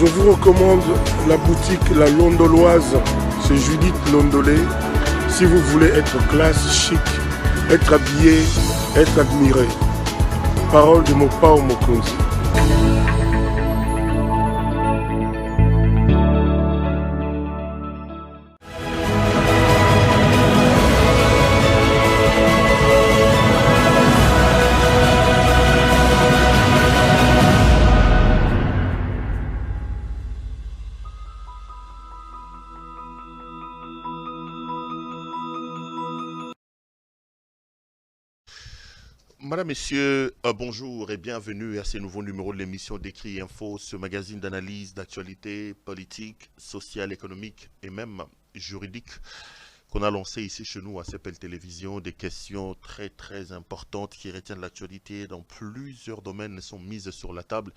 Je vous recommande la boutique La Londoloise, c'est Judith Londolé. Si vous voulez être classe, chic, être habillé, être admiré. Parole de Mopao Mokonzi. Madame, Messieurs, bonjour et bienvenue à ce nouveau numéro de l'émission d'Écrit Info, ce magazine d'analyse d'actualité politique, sociale, économique et même juridique qu'on a lancé ici chez nous à CPL Télévision. Des questions très importantes qui retiennent l'actualité dans plusieurs domaines sont mises sur la table.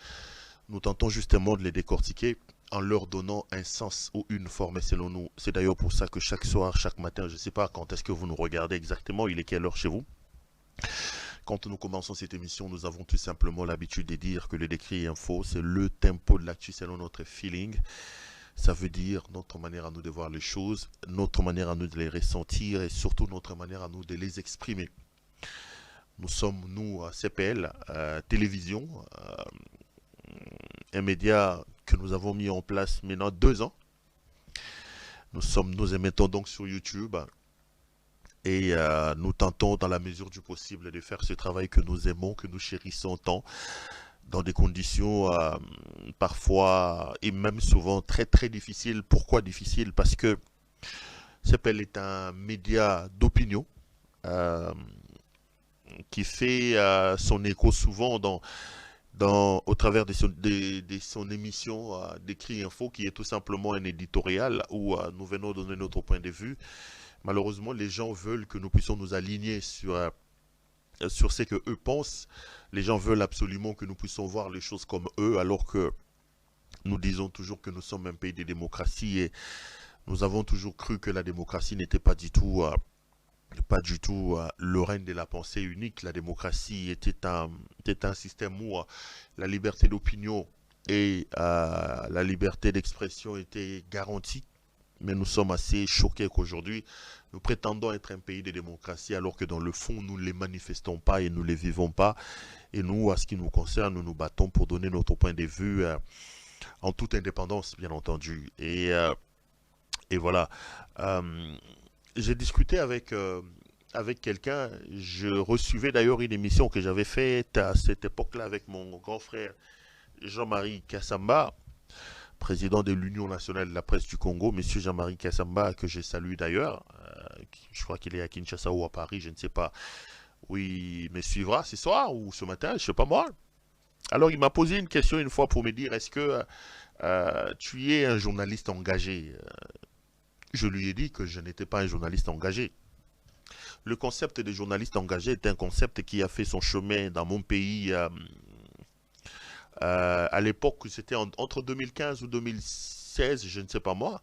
Nous tentons justement de les décortiquer en leur donnant un sens ou une forme selon nous. C'est d'ailleurs pour ça que chaque soir, chaque matin, je ne sais pas quand est-ce que vous nous regardez exactement, il est quelle heure chez vous? Quand nous commençons cette émission, nous avons tout simplement l'habitude de dire que le Décrit Info, c'est le tempo de l'actu selon notre feeling. Ça veut dire notre manière à nous de voir les choses, notre manière à nous de les ressentir et surtout notre manière à nous de les exprimer. Nous sommes, nous, à CPL, Télévision, un média que nous avons mis en place maintenant 2 ans. Nous émettons donc sur YouTube. Et nous tentons dans la mesure du possible de faire ce travail que nous aimons, que nous chérissons tant, dans des conditions parfois et même souvent très difficiles. Pourquoi difficiles? Parce que CPL est un média d'opinion qui fait son écho souvent au travers de son émission d'Écrit Info, qui est tout simplement un éditorial où nous venons donner notre point de vue. Malheureusement, les gens veulent que nous puissions nous aligner sur ce que eux pensent. Les gens veulent absolument que nous puissions voir les choses comme eux, alors que nous disons toujours que nous sommes un pays de démocratie et nous avons toujours cru que la démocratie n'était pas du tout le règne de la pensée unique. La démocratie était un système où la liberté d'opinion et la liberté d'expression étaient garanties. Mais nous sommes assez choqués qu'aujourd'hui, nous prétendons être un pays de démocratie alors que dans le fond, nous ne les manifestons pas et nous ne les vivons pas. Et nous, à ce qui nous concerne, nous nous battons pour donner notre point de vue en toute indépendance, bien entendu. Et voilà. J'ai discuté avec quelqu'un. Je recevais d'ailleurs une émission que j'avais faite à cette époque-là avec mon grand frère Jean-Marie Kassamba, président de l'Union nationale de la presse du Congo, monsieur Jean-Marie Kassamba, que je salue d'ailleurs. Je crois qu'il est à Kinshasa ou à Paris, je ne sais pas. Oui, il me suivra ce soir ou ce matin, je ne sais pas moi. Alors, il m'a posé une question une fois pour me dire, est-ce que tu es un journaliste engagé? Je lui ai dit que je n'étais pas un journaliste engagé. Le concept de journaliste engagé est un concept qui a fait son chemin dans mon pays à l'époque, c'était entre 2015 ou 2016, je ne sais pas moi,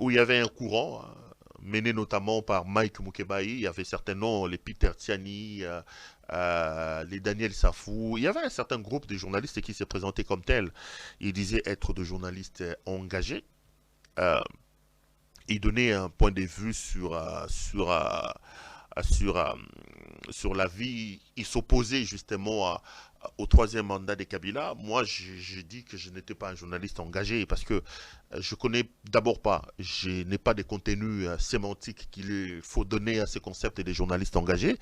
où il y avait un courant mené notamment par Mike Mukebai. Il y avait certainement les Peter Tiani, les Daniel Safou. Il y avait un certain groupe de journalistes qui se présentaient comme tels. Ils disaient être de journalistes engagés. Ils donnaient un point de vue sur la vie. Ils s'opposaient justement au troisième mandat de Kabila. Moi, je dis que je n'étais pas un journaliste engagé parce que je connais d'abord pas, je n'ai pas de contenu sémantique qu'il faut donner à ce concept des journalistes engagés.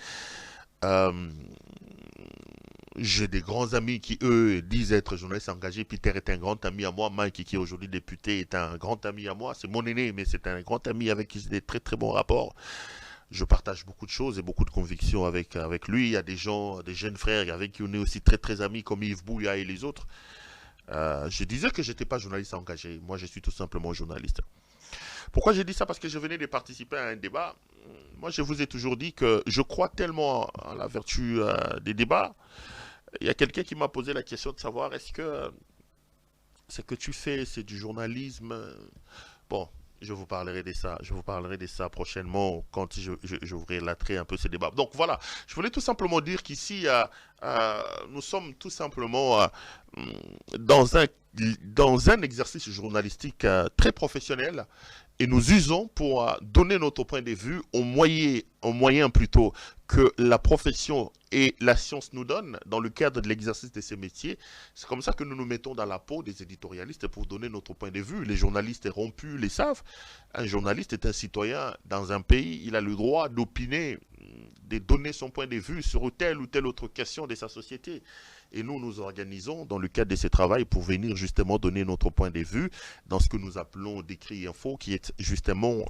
j'ai des grands amis qui, eux, disent être journalistes engagés. Peter est un grand ami à moi. Mike, qui est aujourd'hui député, est un grand ami à moi. C'est mon aîné, mais c'est un grand ami avec qui j'ai des très très bons rapports. Je partage beaucoup de choses et beaucoup de convictions avec lui. Il y a des gens, des jeunes frères avec qui on est aussi très très amis, comme Yves Bouya et les autres. Je disais que je n'étais pas journaliste engagé. Moi, je suis tout simplement journaliste. Pourquoi j'ai dit ça? Parce que je venais de participer à un débat. Moi, je vous ai toujours dit que je crois tellement à la vertu des débats. Il y a quelqu'un qui m'a posé la question de savoir est-ce que ce que tu fais, c'est du journalisme? Bon, je vous parlerai de ça. Je vous parlerai de ça prochainement quand je relaterai un peu ce débat. Donc voilà, je voulais tout simplement dire qu'ici, nous sommes tout simplement dans un exercice journalistique très professionnel et nous usons pour donner notre point de vue au moyen plutôt que la profession et la science nous donnent dans le cadre de l'exercice de ces métiers. C'est comme ça que nous nous mettons dans la peau des éditorialistes pour donner notre point de vue. Les journalistes rompus les savent. Un journaliste est un citoyen dans un pays. Il a le droit d'opiner, de donner son point de vue sur telle ou telle autre question de sa société. Et nous nous organisons dans le cadre de ce travail pour venir justement donner notre point de vue dans ce que nous appelons Décrit Info, qui est justement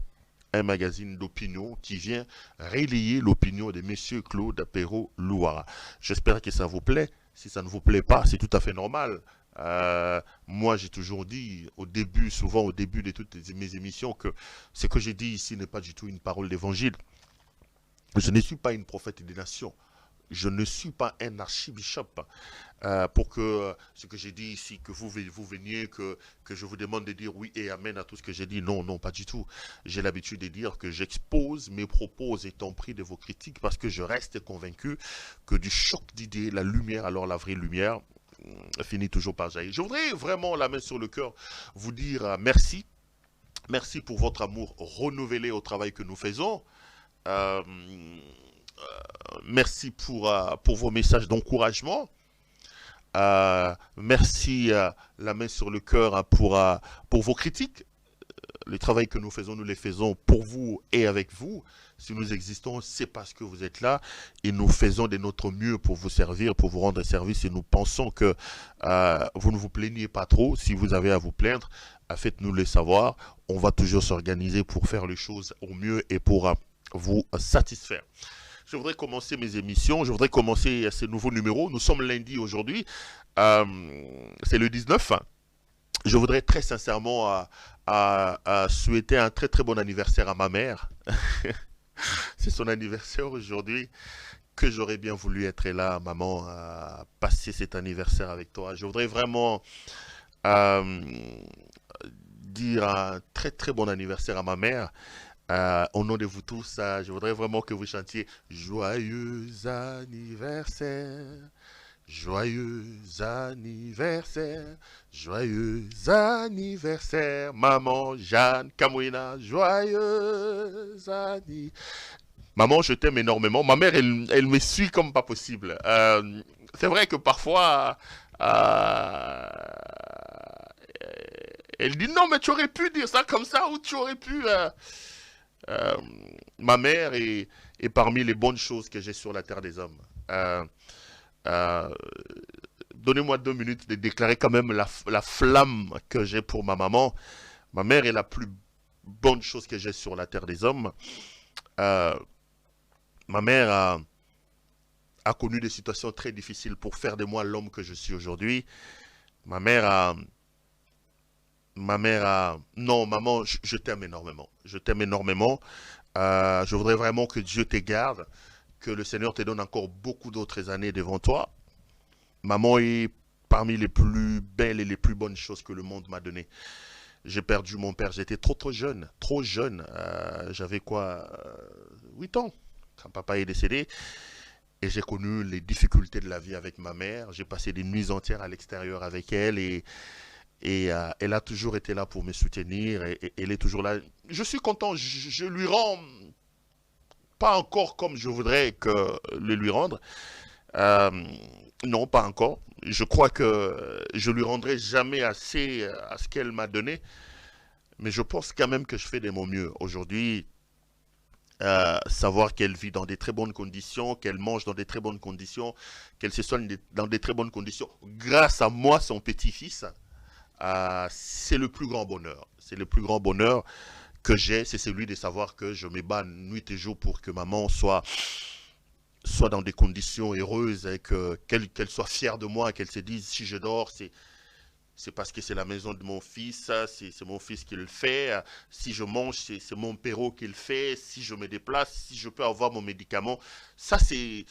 un magazine d'opinion qui vient relayer l'opinion de M. Claude Perrault-Louara. J'espère que ça vous plaît. Si ça ne vous plaît pas, c'est tout à fait normal. Moi, j'ai toujours dit, souvent au début de toutes mes émissions, que ce que j'ai dit ici n'est pas du tout une parole d'évangile. Je ne suis pas une prophète des nations. Je ne suis pas un archibishop pour que ce que j'ai dit ici, que vous veniez, que je vous demande de dire oui et amen à tout ce que j'ai dit. Non, non, pas du tout. J'ai l'habitude de dire que j'expose mes propos étant pris de vos critiques parce que je reste convaincu que du choc d'idées, la lumière, alors la vraie lumière, finit toujours par jaillir. Je voudrais vraiment, la main sur le cœur, vous dire merci. Merci pour votre amour renouvelé au travail que nous faisons. Merci pour vos messages d'encouragement. Merci, la main sur le cœur, pour vos critiques. Le travail que nous faisons, nous les faisons pour vous et avec vous. Si nous existons, c'est parce que vous êtes là et nous faisons de notre mieux pour vous servir, pour vous rendre service. Et nous pensons que vous ne vous plaignez pas trop. Si vous avez à vous plaindre, faites-nous le savoir. On va toujours s'organiser pour faire les choses au mieux et pour vous satisfaire. Je voudrais commencer mes émissions, je voudrais commencer ces nouveaux numéros. Nous sommes lundi aujourd'hui, c'est le 19. Je voudrais très sincèrement souhaiter un très très bon anniversaire à ma mère. C'est son anniversaire aujourd'hui, que j'aurais bien voulu être là, maman, passer cet anniversaire avec toi. Je voudrais vraiment dire un très très bon anniversaire à ma mère. Au nom de vous tous, je voudrais vraiment que vous chantiez Joyeux anniversaire, joyeux anniversaire, joyeux anniversaire, maman Jeanne Kamouina, joyeux anniversaire. Maman, je t'aime énormément. Ma mère, elle me suit comme pas possible. C'est vrai que parfois, elle dit non, mais tu aurais pu dire ça comme ça, ou tu aurais pu... ma mère est parmi les bonnes choses que j'ai sur la terre des hommes. Donnez-moi 2 minutes de déclarer quand même la flamme que j'ai pour ma maman. Ma mère est la plus bonne chose que j'ai sur la terre des hommes. Ma mère a connu des situations très difficiles pour faire de moi l'homme que je suis aujourd'hui. Ma mère, non, maman, je t'aime énormément. Je t'aime énormément. Je voudrais vraiment que Dieu te garde, que le Seigneur te donne encore beaucoup d'autres années devant toi. Maman est parmi les plus belles et les plus bonnes choses que le monde m'a données. J'ai perdu mon père, j'étais trop jeune, trop jeune. J'avais quoi, 8 ans, quand papa est décédé. Et j'ai connu les difficultés de la vie avec ma mère. J'ai passé des nuits entières à l'extérieur avec elle et elle a toujours été là pour me soutenir et elle est toujours là. Je suis content, je lui rends pas encore comme je voudrais que le lui rendre. Non, pas encore. Je crois que je lui rendrai jamais assez à ce qu'elle m'a donné. Mais je pense quand même que je fais de mon mieux. Aujourd'hui, savoir qu'elle vit dans des très bonnes conditions, qu'elle mange dans des très bonnes conditions, qu'elle se soigne dans des très bonnes conditions, grâce à moi, son petit-fils, c'est le plus grand bonheur. C'est le plus grand bonheur que j'ai, c'est celui de savoir que je me bats nuit et jour pour que maman soit dans des conditions heureuses et qu'elle soit fière de moi, qu'elle se dise si je dors, c'est parce que c'est la maison de mon fils, c'est mon fils qui le fait. Si je mange, c'est mon père qui le fait. Si je me déplace, si je peux avoir mon médicament, ça c'est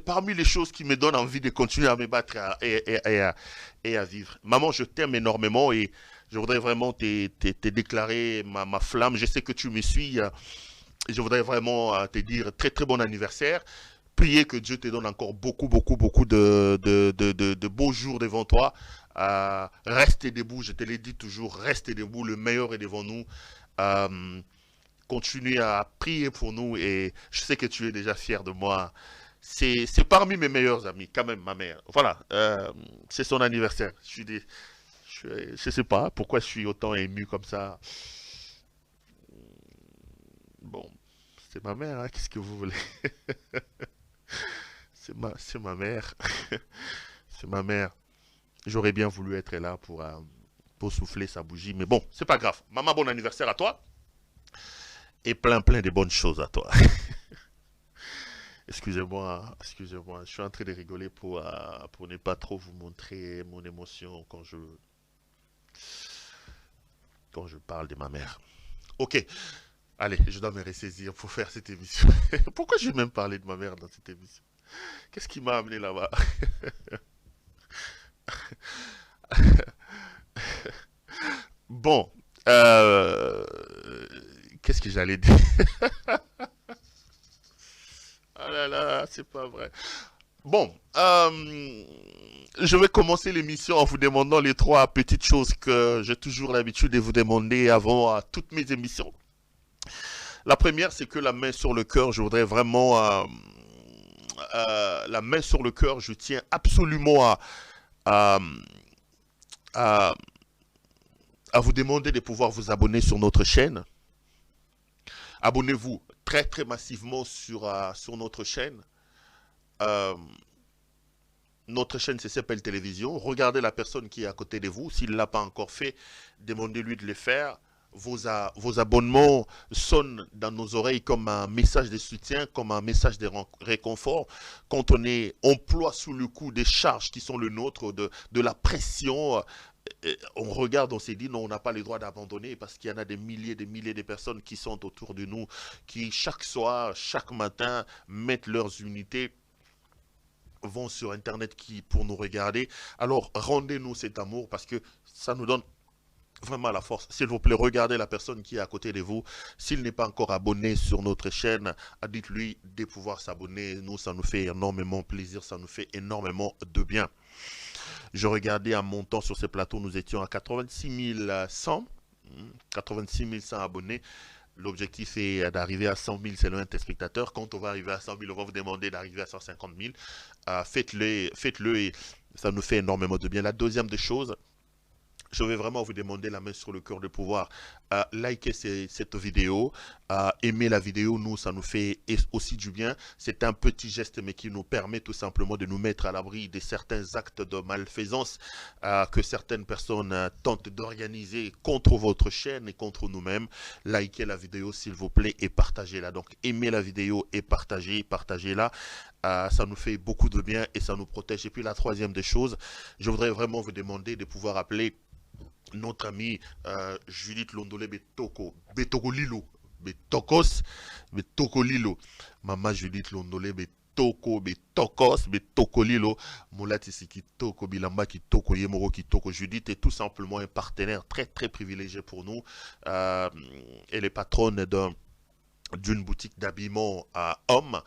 parmi les choses qui me donnent envie de continuer à me battre et à vivre. Maman, je t'aime énormément et je voudrais vraiment te déclarer ma flamme. Je sais que tu me suis. Je voudrais vraiment te dire très très bon anniversaire. Prier que Dieu te donne encore beaucoup, beaucoup, beaucoup de beaux jours devant toi. Restez debout, je te l'ai dit toujours, restez debout, le meilleur est devant nous. Euh, Continuez à prier pour nous et je sais que tu es déjà fier de moi. C'est parmi mes meilleurs amis, quand même, ma mère. Voilà, c'est son anniversaire. Je sais pas pourquoi je suis autant ému comme ça. Bon, c'est ma mère, hein, qu'est-ce que vous voulez? C'est ma mère. C'est ma mère. J'aurais bien voulu être là pour souffler sa bougie, mais bon, c'est pas grave. Maman, bon anniversaire à toi et plein plein de bonnes choses à toi. Excusez-moi, excusez-moi, je suis en train de rigoler pour ne pas trop vous montrer mon émotion quand je parle de ma mère. Ok, allez, je dois me ressaisir pour faire cette émission. Pourquoi je vais même parler de ma mère dans cette émission? Qu'est-ce qui m'a amené là-bas? Bon, euh, qu'est-ce que j'allais dire? Ah là là, c'est pas vrai. Bon, je vais commencer l'émission en vous demandant les trois petites choses que j'ai toujours l'habitude de vous demander avant toutes mes émissions. La première, c'est que la main sur le cœur, je voudrais vraiment la main sur le cœur, je tiens absolument à, à, à vous demander de pouvoir vous abonner sur notre chaîne. Abonnez-vous très très massivement sur notre chaîne. Euh, Notre chaîne, c'est CPL Télévision. Regardez la personne qui est à côté de vous. S'il ne l'a pas encore fait, demandez-lui de le faire. Vos abonnements sonnent dans nos oreilles comme un message de soutien, comme un message de réconfort. Quand on ploie sous le coup des charges qui sont le nôtre, de la pression, on regarde, on s'est dit non, on n'a pas le droit d'abandonner parce qu'il y en a des milliers de personnes qui sont autour de nous, qui chaque soir, chaque matin mettent leurs unités, vont sur internet pour nous regarder. Alors rendez-nous cet amour parce que ça nous donne vraiment la force. S'il vous plaît, regardez la personne qui est à côté de vous. S'il n'est pas encore abonné sur notre chaîne, dites-lui de pouvoir s'abonner. Nous, ça nous fait énormément plaisir, ça nous fait énormément de bien. Je regardais en montant sur ces plateaux, nous étions à 86 100. 86 100 abonnés. L'objectif est d'arriver à 100 000 selon un téléspectateur. Quand on va arriver à 100 000, on va vous demander d'arriver à 150 000. Faites-le et ça nous fait énormément de bien. La deuxième des choses, je vais vraiment vous demander la main sur le cœur de pouvoir liker cette vidéo, aimer la vidéo, nous, ça nous fait aussi du bien. C'est un petit geste, mais qui nous permet tout simplement de nous mettre à l'abri de certains actes de malfaisance que certaines personnes tentent d'organiser contre votre chaîne et contre nous-mêmes. Likez la vidéo, s'il vous plaît, et partagez-la. Donc, aimez la vidéo et partagez-la. Ça nous fait beaucoup de bien et ça nous protège. Et puis, la troisième des choses, je voudrais vraiment vous demander de pouvoir appeler notre ami Judith Londolé Betoko Lilo. Betoko Lilo. Maman Judith Londolé Betoko Lilo. Moulati Siki Toko Bilamba Kitoko Yemoro Kitoko. Judith est tout simplement un partenaire très très privilégié pour nous. Elle est patronne d'une boutique d'habillement à hommes.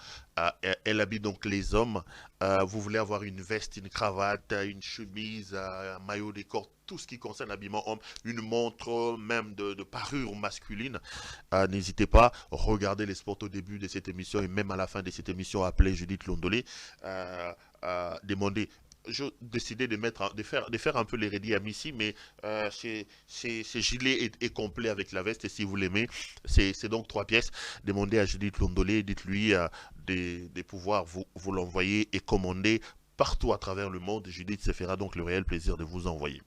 Elle habille donc les hommes. Vous voulez avoir une veste, une cravate, une chemise, un maillot de corps, tout ce qui concerne l'habillement homme, une montre, même de parure masculine. N'hésitez pas, regardez les spots au début de cette émission et même à la fin de cette émission, appelez Judith Londolé. Demandez je décidé de faire un peu les ready ici, mais c'est gilet et complet avec la veste. Et si vous l'aimez, c'est donc 3 pièces. Demandez à Judith Londolé, dites-lui de pouvoir vous l'envoyer et commander partout à travers le monde. Judith se fera donc le réel plaisir de vous envoyer.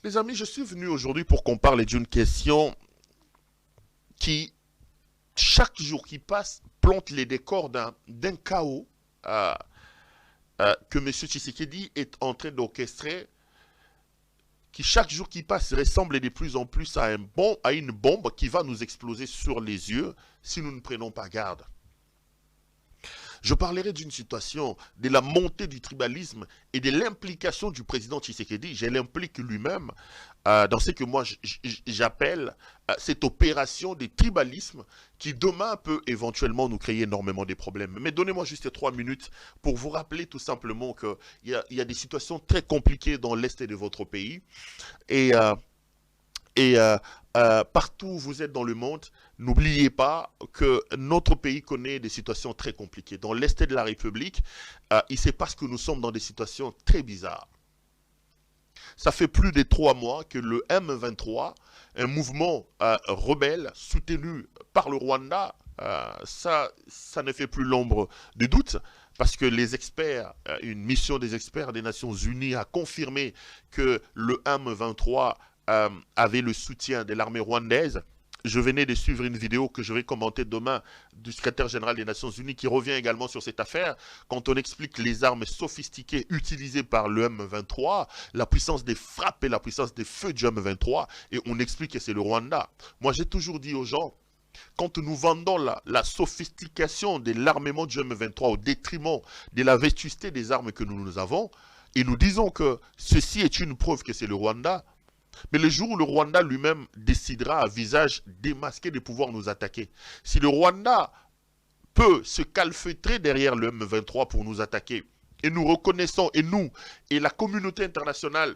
Les amis, je suis venu aujourd'hui pour qu'on parle d'une question qui, chaque jour qui passe, plante les décors d'un chaos que M. Tshisekedi est en train d'orchestrer, qui chaque jour qui passe ressemble de plus en plus à une bombe qui va nous exploser sur les yeux si nous ne prenons pas garde. Je parlerai d'une situation, de la montée du tribalisme et de l'implication du président Tshisekedi. Je l'implique lui-même dans ce que moi j'appelle cette opération de tribalisme qui demain peut éventuellement nous créer énormément de problèmes. Mais donnez-moi juste 3 minutes pour vous rappeler tout simplement qu'il y a des situations très compliquées dans l'est de votre pays. Et partout où vous êtes dans le monde, n'oubliez pas que notre pays connaît des situations très compliquées. Dans l'est de la République, il se passe que nous sommes dans des situations très bizarres. Ça fait plus de 3 mois que le M23, un mouvement rebelle soutenu par le Rwanda, ça ne fait plus l'ombre de doute, parce que les experts, une mission des experts des Nations Unies a confirmé que le M23 avait le soutien de l'armée rwandaise. Je venais de suivre une vidéo que je vais commenter demain du secrétaire général des Nations Unies qui revient également sur cette affaire. Quand on explique les armes sophistiquées utilisées par le M23, la puissance des frappes et la puissance des feux du M23, et on explique que c'est le Rwanda. Moi, j'ai toujours dit aux gens, quand nous vendons la sophistication de l'armement du M23 au détriment de la vétusté des armes que nous avons, et nous disons que ceci est une preuve que c'est le Rwanda, mais le jour où le Rwanda lui-même décidera à visage démasqué de pouvoir nous attaquer, si le Rwanda peut se calfeutrer derrière le M23 pour nous attaquer, et nous reconnaissons, et la communauté internationale,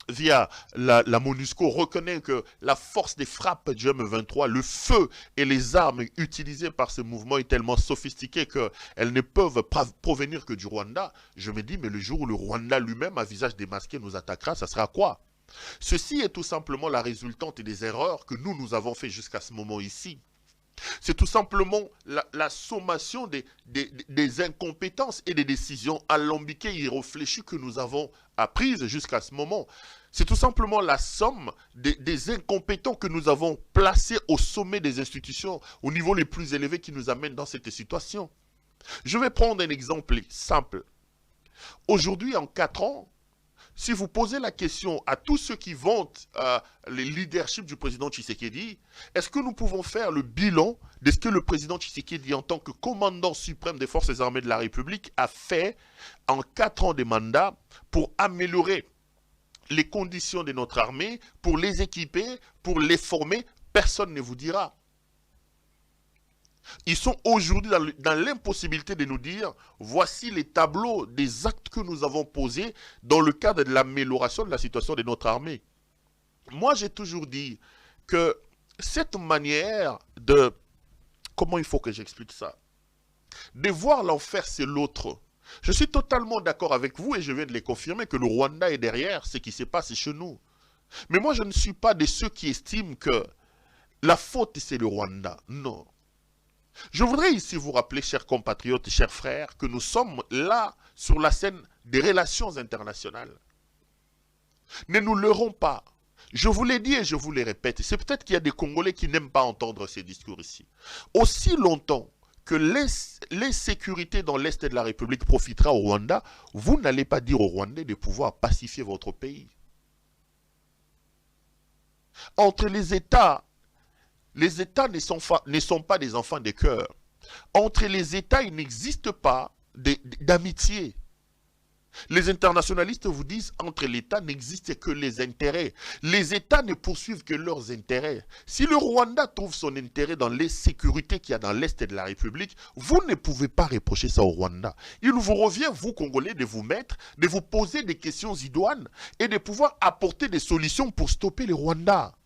via la MONUSCO, reconnaît que la force des frappes du M23, le feu et les armes utilisées par ce mouvement est tellement sophistiquée qu'elles ne peuvent provenir que du Rwanda, je me dis, mais le jour où le Rwanda lui-même, à visage démasqué, nous attaquera, ça sera quoi? Ceci est tout simplement la résultante des erreurs que nous avons fait jusqu'à ce moment ici. C'est tout simplement la sommation des incompétences et des décisions alambiquées et irréfléchies que nous avons prises jusqu'à ce moment. C'est tout simplement la somme des incompétents que nous avons placés au sommet des institutions, au niveau les plus élevés qui nous amènent dans cette situation. Je vais prendre un exemple simple. Aujourd'hui, en 4 ans, si vous posez la question à tous ceux qui vantent le leadership du président Tshisekedi, est-ce que nous pouvons faire le bilan de ce que le président Tshisekedi, en tant que commandant suprême des forces armées de la République, a fait en 4 ans de mandat pour améliorer les conditions de notre armée, pour les équiper, pour les former? Personne ne vous dira. Ils sont aujourd'hui dans l'impossibilité de nous dire, voici les tableaux des actes que nous avons posés dans le cadre de l'amélioration de la situation de notre armée. Moi, j'ai toujours dit que cette manière de... Comment il faut que j'explique ça? De voir l'enfer, c'est l'autre. Je suis totalement d'accord avec vous et je viens de les confirmer que le Rwanda est derrière ce qui se passe chez nous. Mais moi, je ne suis pas de ceux qui estiment que la faute, c'est le Rwanda. Non. Je voudrais ici vous rappeler, chers compatriotes et chers frères, que nous sommes là sur la scène des relations internationales. Ne nous leurrons pas. Je vous l'ai dit et je vous le répète, c'est peut-être qu'il y a des Congolais qui n'aiment pas entendre ces discours ici. Aussi longtemps que l'insécurité dans l'Est de la République profitera au Rwanda, vous n'allez pas dire aux Rwandais de pouvoir pacifier votre pays. Entre les États ne sont pas des enfants de cœur. Entre les États, il n'existe pas d'amitié. Les internationalistes vous disent entre l'État n'existe que les intérêts. Les États ne poursuivent que leurs intérêts. Si le Rwanda trouve son intérêt dans l'insécurité qu'il y a dans l'Est de la République, vous ne pouvez pas reprocher ça au Rwanda. Il vous revient, vous Congolais, de vous mettre, de vous poser des questions idoines et de pouvoir apporter des solutions pour stopper le Rwanda.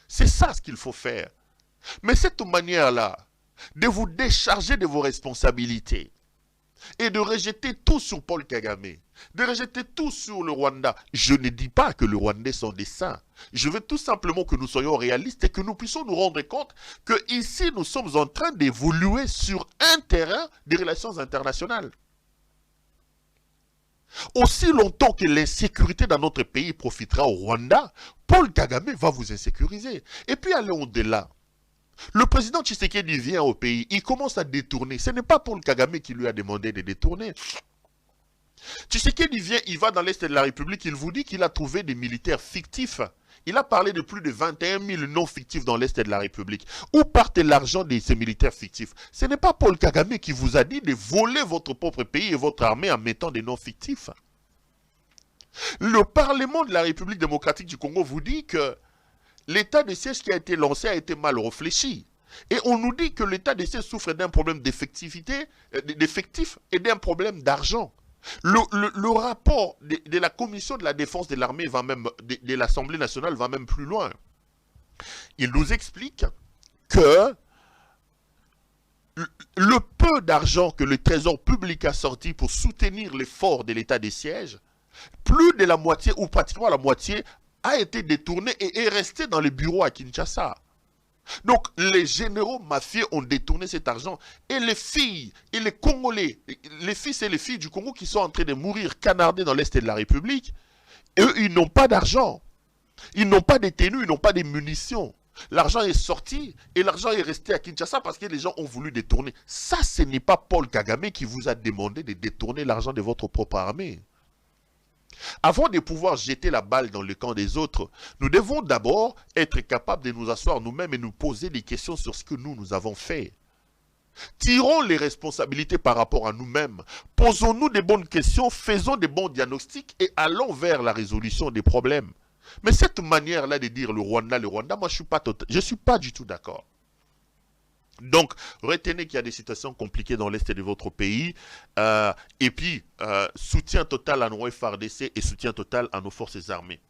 C'est ça ce qu'il faut faire. Mais cette manière-là, de vous décharger de vos responsabilités, et de rejeter tout sur Paul Kagame, de rejeter tout sur le Rwanda. Je ne dis pas que le Rwandais sont des saints. Je veux tout simplement que nous soyons réalistes et que nous puissions nous rendre compte que ici nous sommes en train d'évoluer sur un terrain des relations internationales. Aussi longtemps que l'insécurité dans notre pays profitera au Rwanda, Paul Kagame va vous insécuriser. Et puis allons au-delà. Le président Tshisekedi vient au pays, il commence à détourner. Ce n'est pas Paul Kagame qui lui a demandé de détourner. Tshisekedi vient, il va dans l'Est de la République, il vous dit qu'il a trouvé des militaires fictifs. Il a parlé de plus de 21 000 noms fictifs dans l'Est de la République. Où part l'argent de ces militaires fictifs? Ce n'est pas Paul Kagame qui vous a dit de voler votre propre pays et votre armée en mettant des noms fictifs. Le Parlement de la République démocratique du Congo vous dit que l'état de siège qui a été lancé a été mal réfléchi. Et on nous dit que l'état de siège souffre d'un problème d'effectifs et d'un problème d'argent. Le rapport de la commission de la défense de l'armée va même, de l'Assemblée nationale va même plus loin. Il nous explique que le peu d'argent que le Trésor public a sorti pour soutenir l'effort de l'état de siège, plus de la moitié ou pratiquement la moitié a été détourné et est resté dans les bureaux à Kinshasa. Donc, les généraux mafieux ont détourné cet argent. Et les filles, et les Congolais, les fils et les filles du Congo qui sont en train de mourir canardés dans l'Est de la République, eux, ils n'ont pas d'argent. Ils n'ont pas de tenues, ils n'ont pas de munitions. L'argent est sorti et l'argent est resté à Kinshasa parce que les gens ont voulu détourner. Ça, ce n'est pas Paul Kagame qui vous a demandé de détourner l'argent de votre propre armée. Avant de pouvoir jeter la balle dans le camp des autres, nous devons d'abord être capables de nous asseoir nous-mêmes et nous poser des questions sur ce que nous avons fait. Tirons les responsabilités par rapport à nous-mêmes. Posons-nous des bonnes questions, faisons des bons diagnostics et allons vers la résolution des problèmes. Mais cette manière-là de dire le Rwanda, moi je suis pas du tout d'accord. Donc, retenez qu'il y a des situations compliquées dans l'Est de votre pays. Et puis, soutien total à nos FARDC et soutien total à nos forces armées.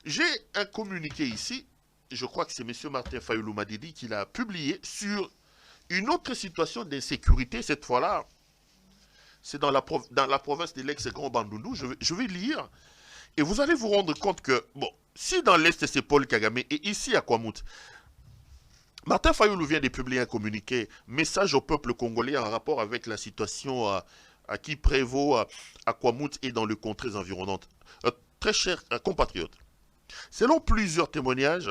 J'ai un communiqué ici, je crois que c'est M. Martin Fayulu Madidi qui l'a publié sur une autre situation d'insécurité. Cette fois-là, c'est dans la province de l'ex-Grand Bandundu. Je vais lire et vous allez vous rendre compte que, bon, si dans l'Est c'est Paul Kagame et ici à Kwamouth, Martin Fayulu vient de publier un communiqué, message au peuple congolais en rapport avec la situation qui prévaut à Kwamouth et dans les contrées environnantes. Très chers compatriotes, selon plusieurs témoignages,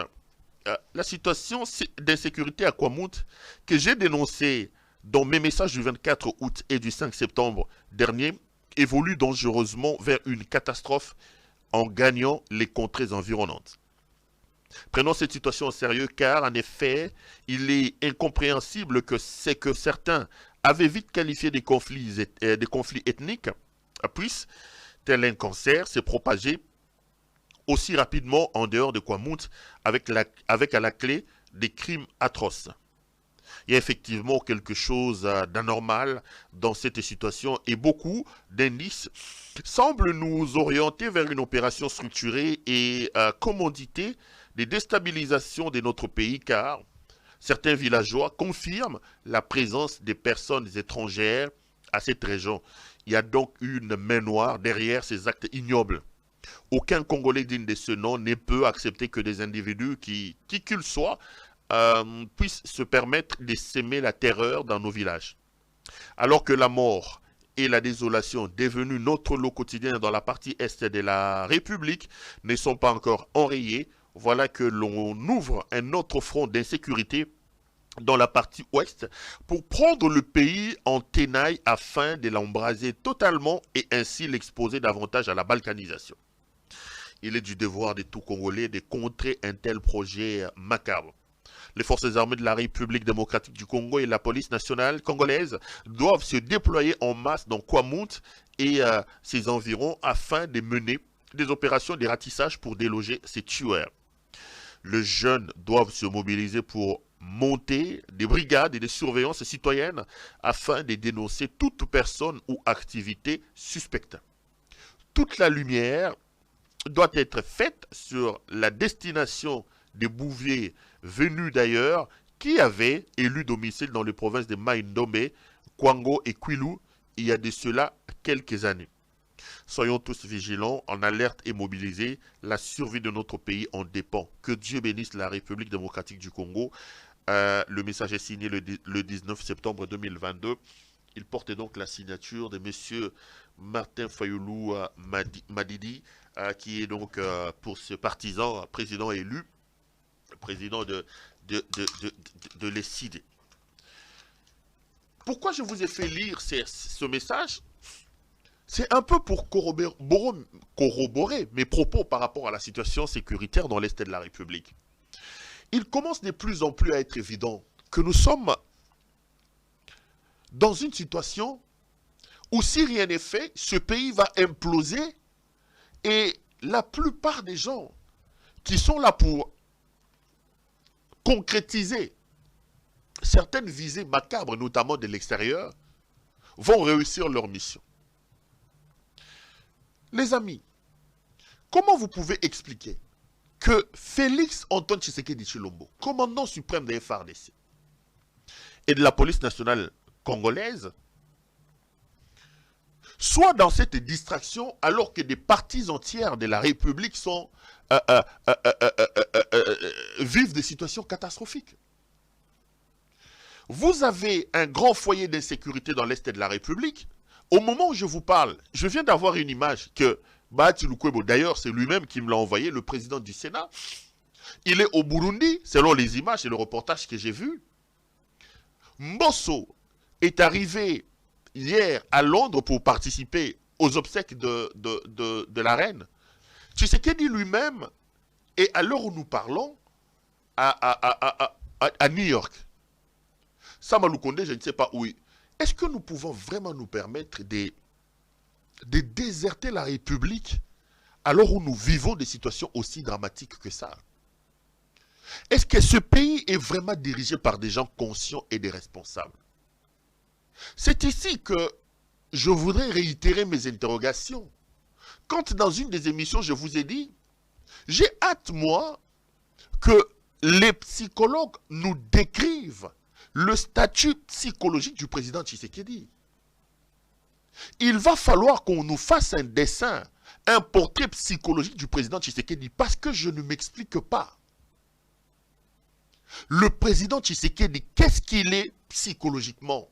la situation d'insécurité à Kwamouth que j'ai dénoncée dans mes messages du 24 août et du 5 septembre dernier évolue dangereusement vers une catastrophe en gagnant les contrées environnantes. Prenons cette situation au sérieux car, en effet, il est incompréhensible que c'est que certains avaient vite qualifié des conflits ethniques puissent, tel un cancer, se propager aussi rapidement en dehors de Kwamouth avec à la clé des crimes atroces. Il y a effectivement quelque chose d'anormal dans cette situation et beaucoup d'indices semblent nous orienter vers une opération structurée et commanditée de déstabilisation de notre pays car certains villageois confirment la présence des personnes étrangères à cette région. Il y a donc une main noire derrière ces actes ignobles. Aucun Congolais digne de ce nom ne peut accepter que des individus qui qu'ils soient, puissent se permettre de s'aimer la terreur dans nos villages. Alors que la mort et la désolation devenus notre lot quotidien dans la partie est de la République ne sont pas encore enrayés, voilà que l'on ouvre un autre front d'insécurité dans la partie ouest pour prendre le pays en tenaille afin de l'embraser totalement et ainsi l'exposer davantage à la balkanisation. Il est du devoir de tout Congolais de contrer un tel projet macabre. Les forces armées de la République démocratique du Congo et la police nationale congolaise doivent se déployer en masse dans Kwamouth et ses environs afin de mener des opérations de ratissage pour déloger ces tueurs. Les jeunes doivent se mobiliser pour monter des brigades et des surveillances citoyennes afin de dénoncer toute personne ou activité suspecte. Toute la lumière doit être faite sur la destination des bouviers venus d'ailleurs qui avaient élu domicile dans les provinces de Mai Ndombe, Kwango et Kwilu il y a de cela quelques années. Soyons tous vigilants, en alerte et mobilisés. La survie de notre pays en dépend. Que Dieu bénisse la République démocratique du Congo. Le message est signé le 19 septembre 2022. Il porte donc la signature de M. Martin Fayoulou Madidi, qui est donc pour ce partisan, président élu, président de l'ESID. Pourquoi je vous ai fait lire ce message? C'est un peu pour corroborer mes propos par rapport à la situation sécuritaire dans l'Est de la République. Il commence de plus en plus à être évident que nous sommes dans une situation où si rien n'est fait, ce pays va imploser et la plupart des gens qui sont là pour concrétiser certaines visées macabres, notamment de l'extérieur, vont réussir leur mission. Les amis, comment vous pouvez expliquer que Félix Antoine Tshisekedi Tshilombo, commandant suprême des FARDC et de la police nationale congolaise, soit dans cette distraction alors que des parties entières de la République sont vivent des situations catastrophiques? Vous avez un grand foyer d'insécurité dans l'Est de la République. Au moment où je vous parle, je viens d'avoir une image que Bahati Lukwebo, d'ailleurs c'est lui-même qui me l'a envoyé, le président du Sénat. Il est au Burundi, selon les images et le reportage que j'ai vu. Mbosso est arrivé hier à Londres pour participer aux obsèques de la reine. Tshisekedi lui-même est, à l'heure où nous parlons, à New York. Sama Lukonde, je ne sais pas où il. Est-ce que nous pouvons vraiment nous permettre de déserter la République alors où nous vivons des situations aussi dramatiques que ça? Est-ce que ce pays est vraiment dirigé par des gens conscients et des responsables? C'est ici que je voudrais réitérer mes interrogations. Quand dans une des émissions, je vous ai dit, j'ai hâte, moi, que les psychologues nous décrivent le statut psychologique du président Tshisekedi. Il va falloir qu'on nous fasse un dessin, un portrait psychologique du président Tshisekedi, parce que je ne m'explique pas. Le président Tshisekedi, qu'est-ce qu'il est psychologiquement?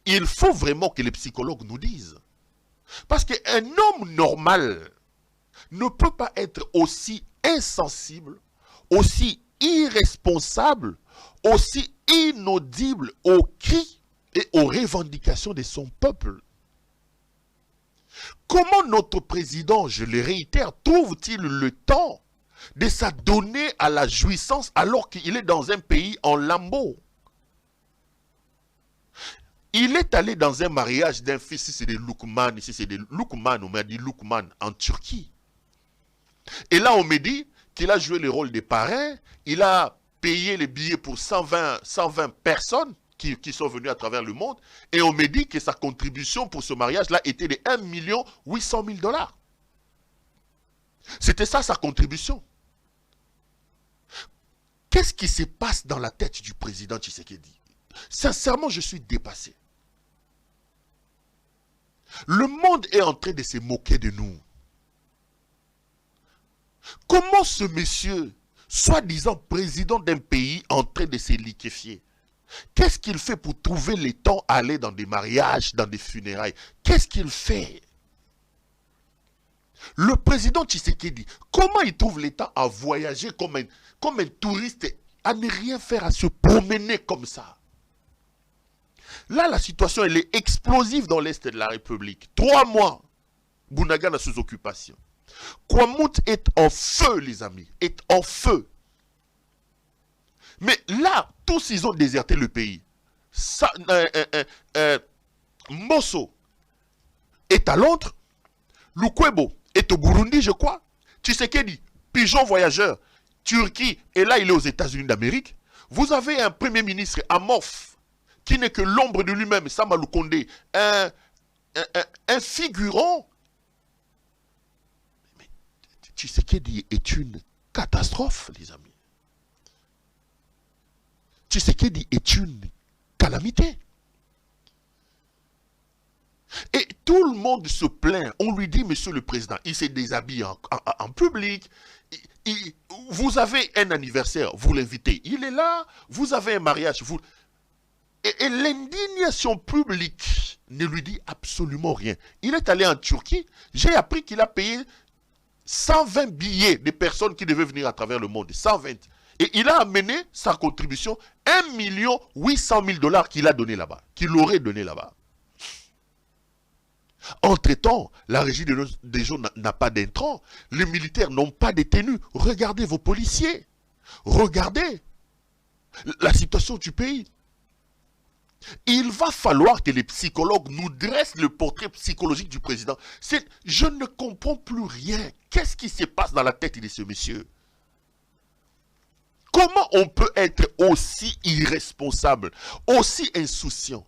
Il faut vraiment que les psychologues nous disent. Parce qu'un homme normal ne peut pas être aussi insensible, aussi irresponsable, aussi inaudible aux cris et aux revendications de son peuple. Comment notre président, je le réitère, trouve-t-il le temps de s'adonner à la jouissance alors qu'il est dans un pays en lambeaux? Il est allé dans un mariage d'un fils, ici c'est des Lukman, ici c'est des Lukman, on m'a dit Lukman en Turquie. Et là on me dit qu'il a joué le rôle des parrains, il a payé les billets pour 120 personnes qui sont venues à travers le monde, et on me dit que sa contribution pour ce mariage-là était de 1 800 000 $. C'était ça sa contribution. Qu'est-ce qui se passe dans la tête du président Tshisekedi? Sincèrement, je suis dépassé. Le monde est en train de se moquer de nous. Comment ce monsieur, soi-disant président d'un pays, en train de se liquéfier? Qu'est-ce qu'il fait pour trouver le temps à aller dans des mariages, dans des funérailles? Qu'est-ce qu'il fait? Le président Tshisekedi, comment il trouve le temps à voyager comme un touriste, à ne rien faire, à se promener comme ça? Là, la situation, elle est explosive dans l'Est de la République. 3 mois, Bunagana sous occupation. Kwamut est en feu, les amis, est en feu. Mais là, tous ils ont déserté le pays. Mbosso est à Londres, Lukwebo est au Burundi, je crois. Tshisekedi, pigeon voyageur, Turquie, et là il est aux États-Unis d'Amérique. Vous avez un premier ministre amorphe, qui n'est que l'ombre de lui-même, Sama Lukonde, un figurant. Mais Tshisekedi est une catastrophe, les amis. Tshisekedi est une calamité. Et tout le monde se plaint. On lui dit, monsieur le président, il s'est déshabillé en public. Vous avez un anniversaire, vous l'invitez. Il est là. Vous avez un mariage. Et l'indignation publique ne lui dit absolument rien. Il est allé en Turquie. J'ai appris qu'il a payé 120 billets des personnes qui devaient venir à travers le monde. 120. Et il a amené sa contribution, 1 800 000 $ qu'il a donné là-bas. Qu'il aurait donné là-bas. Entre-temps, la régie des gens n'a pas d'intrants. Les militaires n'ont pas de tenues. Regardez vos policiers. Regardez la situation du pays. Il va falloir que les psychologues nous dressent le portrait psychologique du président. Je ne comprends plus rien. Qu'est-ce qui se passe dans la tête de ce monsieur? Comment on peut être aussi irresponsable, aussi insouciant?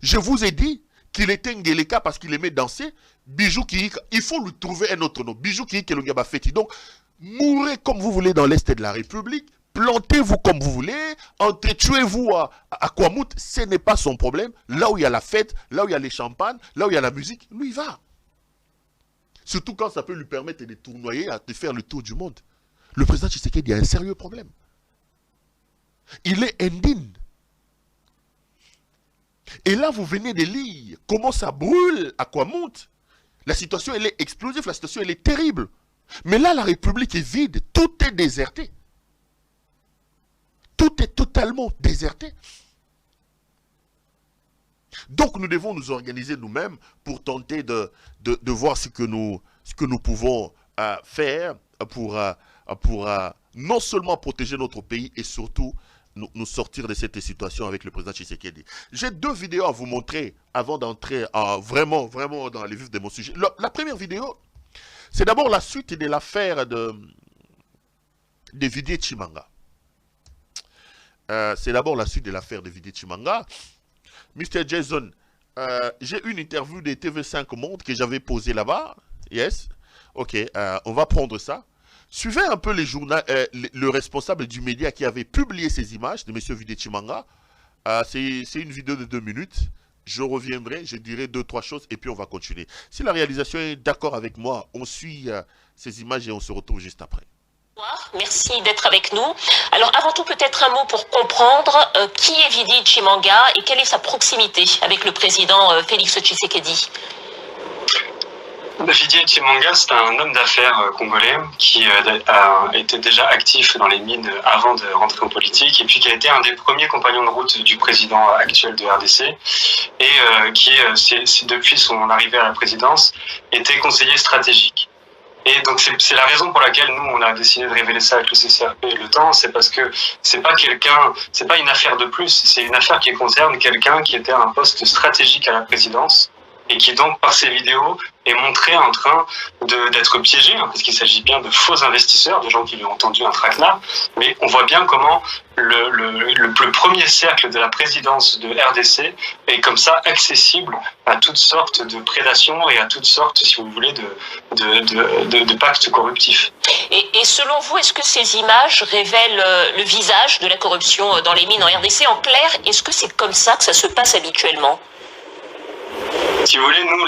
Je vous ai dit qu'il était Ngeleka parce qu'il aimait danser. Bijou Kirik, il faut lui trouver un autre nom. Bijou Kirik et le Ngabafeti. Donc, mourrez comme vous voulez dans l'Est de la République. Plantez-vous comme vous voulez, entretuez-vous à Kwamut, ce n'est pas son problème. Là où il y a la fête, là où il y a les champagnes, là où il y a la musique, lui il va. Surtout quand ça peut lui permettre de tournoyer, de faire le tour du monde. Le président Tshisekedi a un sérieux problème. Il est indigne. Et là, vous venez de lire comment ça brûle à Kwamut. La situation, elle est explosive, la situation, elle est terrible. Mais là, la République est vide, tout est déserté. Tout est totalement déserté. Donc nous devons nous organiser nous-mêmes pour tenter de voir ce que nous pouvons faire pour non seulement protéger notre pays et surtout nous sortir de cette situation avec le président Tshisekedi. J'ai 2 vidéos à vous montrer avant d'entrer vraiment dans les vifs de mon sujet. La première vidéo, c'est d'abord la suite de l'affaire de Didier Tshimanga. C'est d'abord la suite de l'affaire de Didier Tshimanga. Mr. Jason, j'ai une interview de TV5 Monde que j'avais posée là-bas. Yes. Ok, on va prendre ça. Suivez un peu le responsable du média qui avait publié ces images de M. Didier Tshimanga. C'est une vidéo de 2 minutes. Je reviendrai, je dirai 2-3 choses et puis on va continuer. Si la réalisation est d'accord avec moi, on suit ces images et on se retrouve juste après. Merci d'être avec nous. Alors avant tout, peut-être un mot pour comprendre qui est Didier Tshimanga et quelle est sa proximité avec le président Félix Tshisekedi. Didier Tshimanga, c'est un homme d'affaires congolais qui était déjà actif dans les mines avant de rentrer en politique et puis qui a été un des premiers compagnons de route du président actuel de RDC et qui, depuis son arrivée à la présidence, était conseiller stratégique. Et donc c'est la raison pour laquelle nous on a décidé de révéler ça avec le CCRP et le temps, c'est parce que c'est pas une affaire de plus, c'est une affaire qui concerne quelqu'un qui était à un poste stratégique à la présidence et qui donc par ses vidéos est montré en train d'être piégé, parce qu'il s'agit bien de faux investisseurs, de gens qui lui ont tendu un traquenard, mais on voit bien comment le premier cercle de la présidence de RDC est comme ça accessible à toutes sortes de prédations et à toutes sortes, si vous voulez, de pactes corruptifs. Et selon vous, est-ce que ces images révèlent le visage de la corruption dans les mines en RDC? En clair, est-ce que c'est comme ça que ça se passe habituellement? Si vous voulez, nous,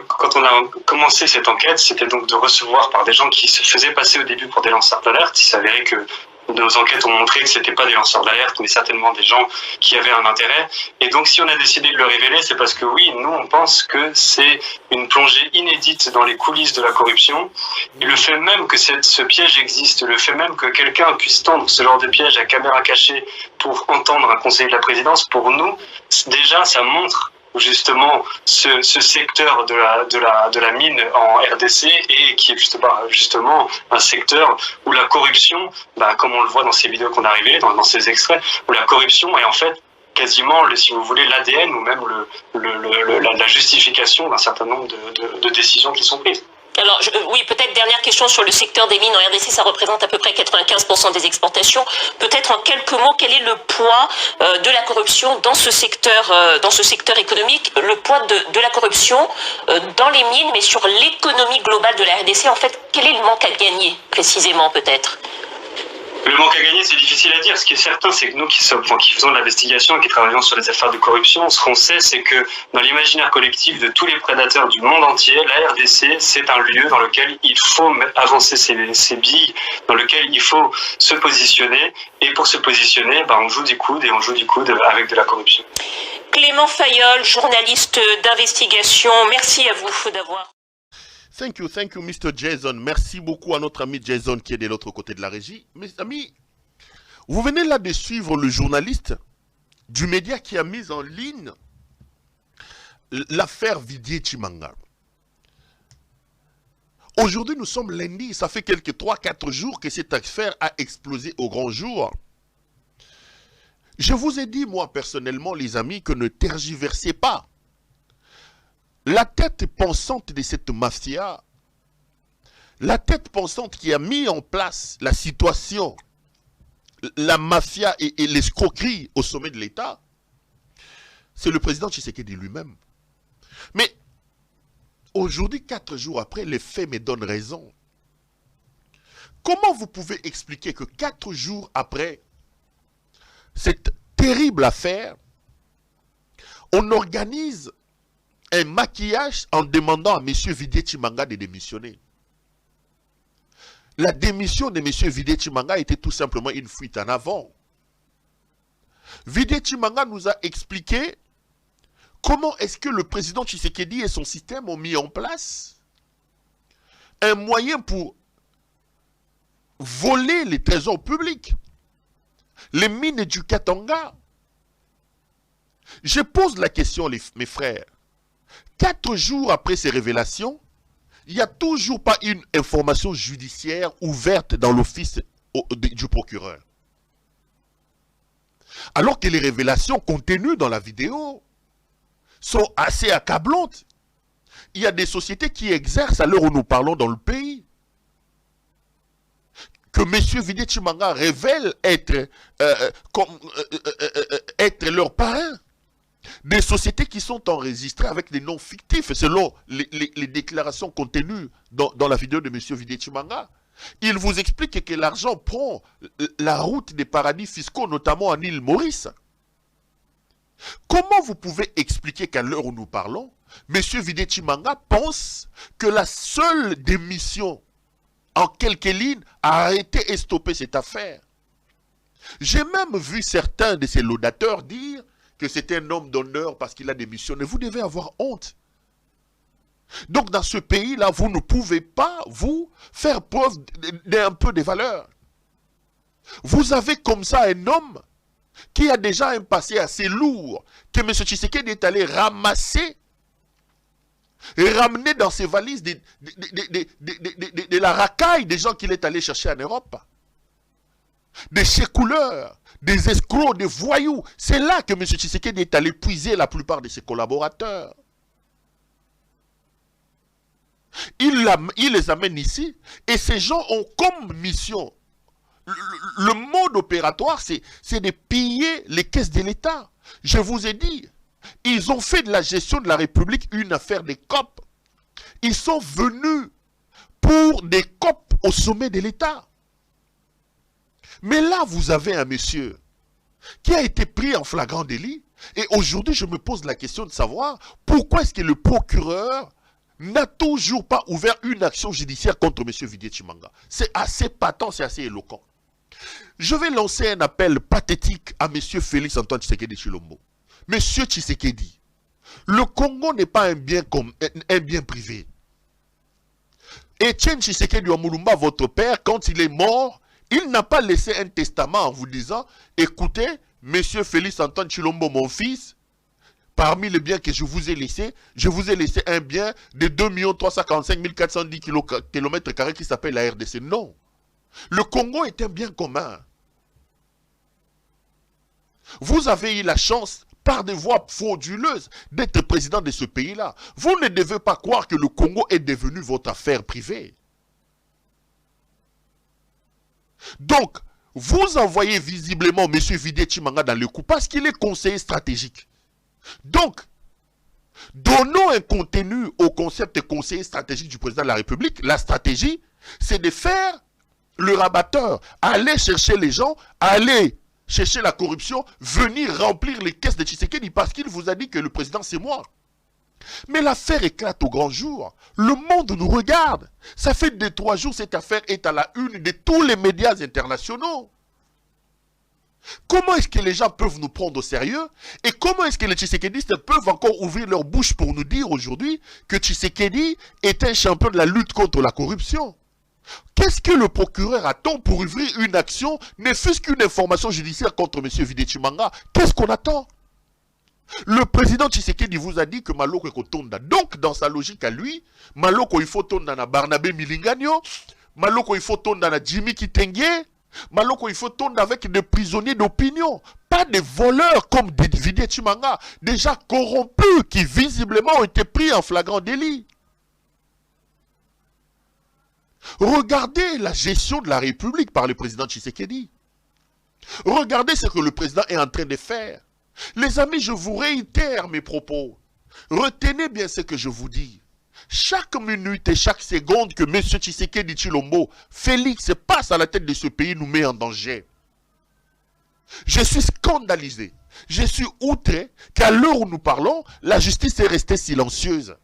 quand on a commencé cette enquête, c'était donc de recevoir par des gens qui se faisaient passer au début pour des lanceurs d'alerte. Il s'avérait que nos enquêtes ont montré que c'était pas des lanceurs d'alerte, mais certainement des gens qui avaient un intérêt. Et donc, si on a décidé de le révéler, c'est parce que oui, nous, on pense que c'est une plongée inédite dans les coulisses de la corruption. Et le fait même que ce piège existe, le fait même que quelqu'un puisse tendre ce genre de piège à caméra cachée pour entendre un conseiller de la présidence, pour nous, déjà, ça montre justement ce secteur de la mine en RDC et qui est justement un secteur où la corruption, comme on le voit dans ces vidéos qu'on a révélées, dans ces extraits, où la corruption est en fait quasiment, si vous voulez, l'ADN ou même la justification d'un certain nombre de décisions qui sont prises. Alors, oui, peut-être dernière question sur le secteur des mines en RDC, ça représente à peu près 95% des exportations. Peut-être en quelques mots, quel est le poids de la corruption dans ce secteur économique, le poids de la corruption dans les mines, mais sur l'économie globale de la RDC, en fait, quel est le manque à gagner, précisément, peut-être? Le manque à gagner, c'est difficile à dire. Ce qui est certain, c'est que nous qui faisons de l'investigation et qui travaillons sur les affaires de corruption, ce qu'on sait, c'est que dans l'imaginaire collectif de tous les prédateurs du monde entier, la RDC, c'est un lieu dans lequel il faut avancer ses billes, dans lequel il faut se positionner. Et pour se positionner, on joue du coude et on joue du coude avec de la corruption. Clément Fayolle, journaliste d'investigation, merci à vous d'avoir... Thank you, Mr. Jason. Merci beaucoup à notre ami Jason qui est de l'autre côté de la régie. Mes amis, vous venez là de suivre le journaliste du média qui a mis en ligne l'affaire Viguier Tshimanga. Aujourd'hui, nous sommes lundi, ça fait quelques 3-4 jours que cette affaire a explosé au grand jour. Je vous ai dit, moi, personnellement, les amis, que ne tergiversez pas. La tête pensante de cette mafia, la tête pensante qui a mis en place la situation, la mafia et l'escroquerie au sommet de l'État, c'est le président Tshisekedi lui-même. Mais aujourd'hui, 4 jours après, les faits me donnent raison. Comment vous pouvez expliquer que 4 jours après cette terrible affaire, on organise un maquillage en demandant à M. Viguier Tshimanga de démissionner? La démission de M. Viguier Tshimanga était tout simplement une fuite en avant. Viguier Tshimanga nous a expliqué comment est-ce que le président Tshisekedi et son système ont mis en place un moyen pour voler les trésors publics, les mines du Katanga. Je pose la question, mes frères. 4 jours après ces révélations, il n'y a toujours pas une information judiciaire ouverte dans l'office du procureur. Alors que les révélations contenues dans la vidéo sont assez accablantes. Il y a des sociétés qui exercent à l'heure où nous parlons dans le pays. Que M. Viguier Tshimanga révèle être leur parrain. Des sociétés qui sont enregistrées avec des noms fictifs, selon les déclarations contenues dans la vidéo de M. Viguier Tshimanga. Il vous explique que l'argent prend la route des paradis fiscaux, notamment en île Maurice. Comment vous pouvez expliquer qu'à l'heure où nous parlons, M. Viguier Tshimanga pense que la seule démission en quelques lignes a arrêté et stoppé cette affaire? J'ai même vu certains de ses laudateurs dire que c'est un homme d'honneur parce qu'il a démissionné. Vous devez avoir honte. Donc dans ce pays-là, vous ne pouvez pas, vous, faire preuve d'un peu de valeur. Vous avez comme ça un homme qui a déjà un passé assez lourd, que M. Tshisekedi est allé ramasser et ramener dans ses valises de la racaille des gens qu'il est allé chercher en Europe. Des chécouleurs, des escrocs, des voyous. C'est là que M. Tshisekedi est allé puiser la plupart de ses collaborateurs. Il les amène ici et ces gens ont comme mission, le mode opératoire, c'est de piller les caisses de l'État. Je vous ai dit, ils ont fait de la gestion de la République une affaire des COP. Ils sont venus pour des COP au sommet de l'État. Mais là, vous avez un monsieur qui a été pris en flagrant délit. Et aujourd'hui, je me pose la question de savoir pourquoi est-ce que le procureur n'a toujours pas ouvert une action judiciaire contre M. Viguier Tshimanga. C'est assez patent, c'est assez éloquent. Je vais lancer un appel pathétique à M. Félix Antoine Tshisekedi Tshilombo. M. Tshisekedi, le Congo n'est pas un bien privé. Etienne Tshisekedi Wamulumba, votre père, quand il est mort, il n'a pas laissé un testament en vous disant, écoutez, M. Félix Antoine Tshilombo, mon fils, parmi les biens que je vous ai laissés un bien de 2 345 410 km² qui s'appelle la RDC. Non. Le Congo est un bien commun. Vous avez eu la chance, par des voies frauduleuses, d'être président de ce pays-là. Vous ne devez pas croire que le Congo est devenu votre affaire privée. Donc, vous envoyez visiblement M. Viguier Tshimanga dans le coup parce qu'il est conseiller stratégique. Donc, donnons un contenu au concept de conseiller stratégique du président de la République. La stratégie, c'est de faire le rabatteur, à aller chercher les gens, à aller chercher la corruption, venir remplir les caisses de Tshisekedi parce qu'il vous a dit que le président c'est moi. Mais l'affaire éclate au grand jour. Le monde nous regarde. Ça fait 2-3 jours cette affaire est à la une de tous les médias internationaux. Comment est-ce que les gens peuvent nous prendre au sérieux? Et comment est-ce que les Tshisekedistes peuvent encore ouvrir leur bouche pour nous dire aujourd'hui que Tshisekedi est un champion de la lutte contre la corruption? Qu'est-ce que le procureur attend pour ouvrir une action, ne fût-ce qu'une information judiciaire contre M. Videchimanga? Qu'est-ce qu'on attend? Le président Tshisekedi vous a dit que Maloko est Tonda. Donc, dans sa logique à lui, Maloko il faut Tonda na Barnabé Milinganyo, Maloko il faut Tonda na Jimmy Kitenge, Maloko il faut Tonda avec des prisonniers d'opinion, pas des voleurs comme Videchimanga, déjà corrompus, qui visiblement ont été pris en flagrant délit. Regardez la gestion de la République par le président Tshisekedi. Regardez ce que le président est en train de faire. Les amis, je vous réitère mes propos. Retenez bien ce que je vous dis. Chaque minute et chaque seconde que M. Tshisekedi Tshilombo, Félix, passe à la tête de ce pays nous met en danger. Je suis scandalisé. Je suis outré qu'à l'heure où nous parlons, la justice est restée silencieuse.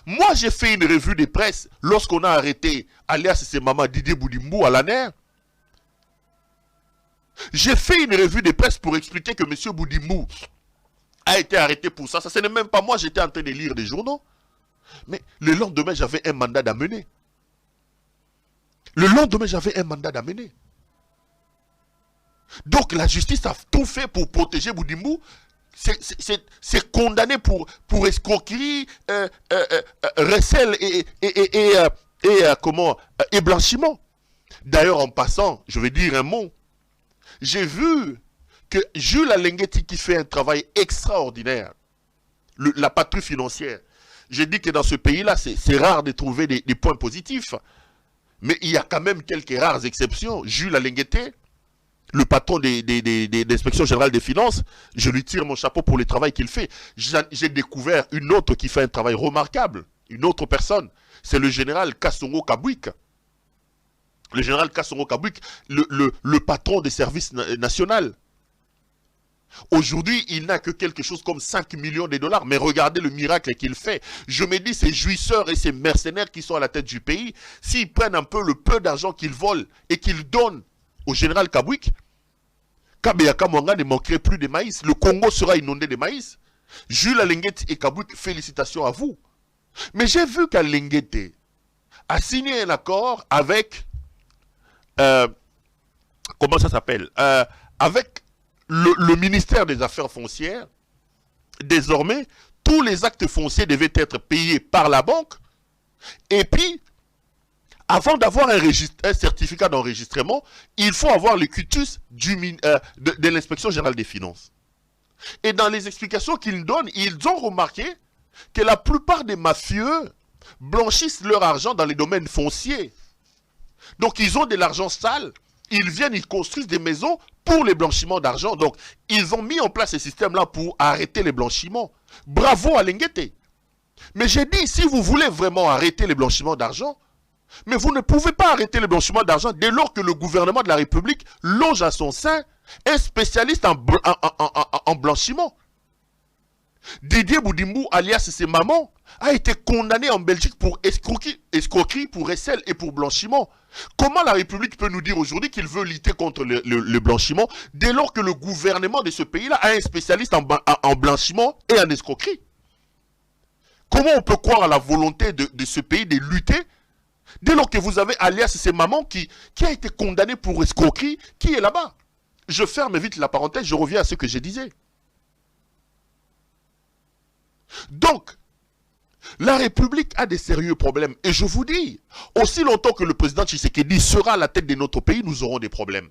Moi, j'ai fait une revue de presse lorsqu'on a arrêté alias c'est Maman Didier Boudimbo à l'ANER. J'ai fait une revue de presse pour expliquer que M. Boudimbo a été arrêté pour ça. Ça, ce n'est même pas moi, j'étais en train de lire des journaux. Mais le lendemain, j'avais un mandat d'amener. Le lendemain, j'avais un mandat d'amener. Donc, la justice a tout fait pour protéger Boudimbo. C'est condamné pour escroquerie, recel et blanchiment. D'ailleurs, en passant, je vais dire un mot. J'ai vu que Jules Alengeti qui fait un travail extraordinaire, la patrouille financière. J'ai dit que dans ce pays-là, c'est rare de trouver des points positifs. Mais il y a quand même quelques rares exceptions. Jules Alengeti, le patron des inspections générales des finances, je lui tire mon chapeau pour le travail qu'il fait. J'ai découvert une autre qui fait un travail remarquable. Une autre personne, c'est le général Kassongo Kabwik. Le général Kassongo Kabwik, le patron des services nationaux. Aujourd'hui, il n'a que quelque chose comme 5 millions de dollars. Mais regardez le miracle qu'il fait. Je me dis, ces jouisseurs et ces mercenaires qui sont à la tête du pays, s'ils prennent un peu le peu d'argent qu'ils volent et qu'ils donnent au général Kabwik, Kabeyaka Mwanga ne manquerait plus de maïs. Le Congo sera inondé de maïs. Jules Alengeti et Kabwik, félicitations à vous. Mais j'ai vu qu'Alengeti a signé un accord avec... comment ça s'appelle, avec le ministère des Affaires foncières. Désormais, tous les actes fonciers devaient être payés par la banque. Et puis, avant d'avoir un certificat d'enregistrement, il faut avoir le quitus de l'inspection générale des finances. Et dans les explications qu'ils donnent, ils ont remarqué que la plupart des mafieux blanchissent leur argent dans les domaines fonciers. Donc, ils ont de l'argent sale. Ils viennent, ils construisent des maisons pour les blanchiments d'argent. Donc, ils ont mis en place ce système-là pour arrêter les blanchiments. Bravo à Lengete. Mais j'ai dit, si vous voulez vraiment arrêter les blanchiments d'argent, mais vous ne pouvez pas arrêter le blanchiment d'argent dès lors que le gouvernement de la République loge à son sein un spécialiste en blanchiment. Didier Boudimbo, alias c'est Maman, a été condamné en Belgique pour escroquerie, pour recel et pour blanchiment. Comment la République peut nous dire aujourd'hui qu'il veut lutter contre le blanchiment dès lors que le gouvernement de ce pays-là a un spécialiste en blanchiment et en escroquerie? Comment on peut croire à la volonté de ce pays de lutter dès lors que vous avez alias c'est Maman qui a été condamné pour escroquerie, qui est là-bas? Je ferme vite la parenthèse, je reviens à ce que je disais. Donc, la République a des sérieux problèmes. Et je vous dis, aussi longtemps que le président Tshisekedi sera à la tête de notre pays, nous aurons des problèmes.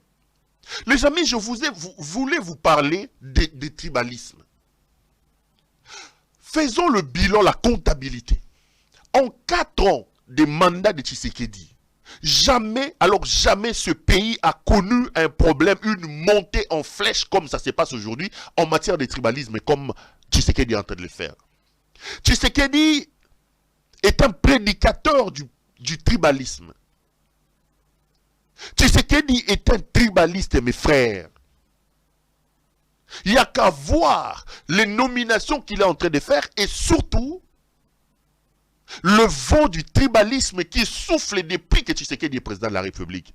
Les amis, je voulais vous parler des tribalismes. Faisons le bilan, la comptabilité. En 4 ans de mandat de Tshisekedi, jamais ce pays a connu un problème, une montée en flèche comme ça se passe aujourd'hui en matière de tribalisme, comme Tshisekedi est en train de le faire. Tshisekedi est un prédicateur du tribalisme. Tshisekedi est un tribaliste, mes frères. Il n'y a qu'à voir les nominations qu'il est en train de faire et surtout le vent du tribalisme qui souffle depuis que Tshisekedi est président de la République.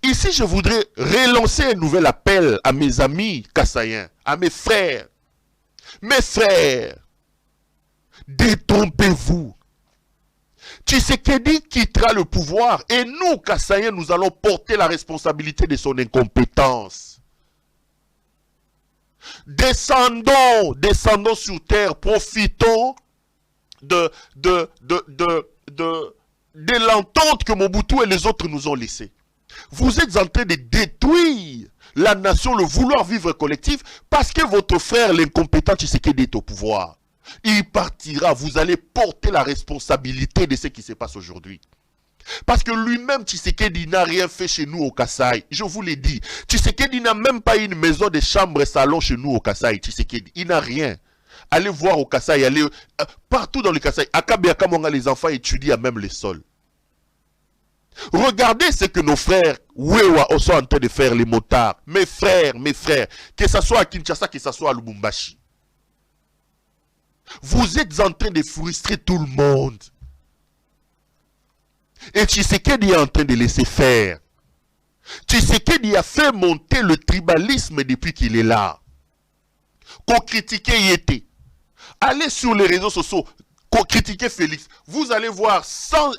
Ici, je voudrais relancer un nouvel appel à mes amis kassaïens, à mes frères. Mes frères, détrompez-vous. Tshisekedi quittera le pouvoir et nous, kassaïens, nous allons porter la responsabilité de son incompétence. Descendons sur terre, profitons de l'entente que Mobutu et les autres nous ont laissée. Vous êtes en train de détruire la nation, le vouloir vivre collectif, parce que votre frère, l'incompétent Tshisekedi, est au pouvoir. Il partira, vous allez porter la responsabilité de ce qui se passe aujourd'hui. Parce que lui-même, Tshisekedi n'a rien fait chez nous au Kasaï. Je vous l'ai dit, Tshisekedi n'a même pas une maison de chambre et salon chez nous au Kasaï. Tshisekedi, il n'a rien. Allez voir au Kasaï, allez partout dans le Kasaï. À Kabiakamonga, les enfants étudient à même les sols. Regardez ce que nos frères Wewa sont en train de faire, les motards. Mes frères, que ce soit à Kinshasa, que ce soit à Lubumbashi. Vous êtes en train de frustrer tout le monde. Et Tshisekedi est en train de laisser faire. Tshisekedi a fait monter le tribalisme depuis qu'il est là. Qu'on critiquait Yété. Allez sur les réseaux sociaux, qu'on critiquait Félix. Vous allez voir 100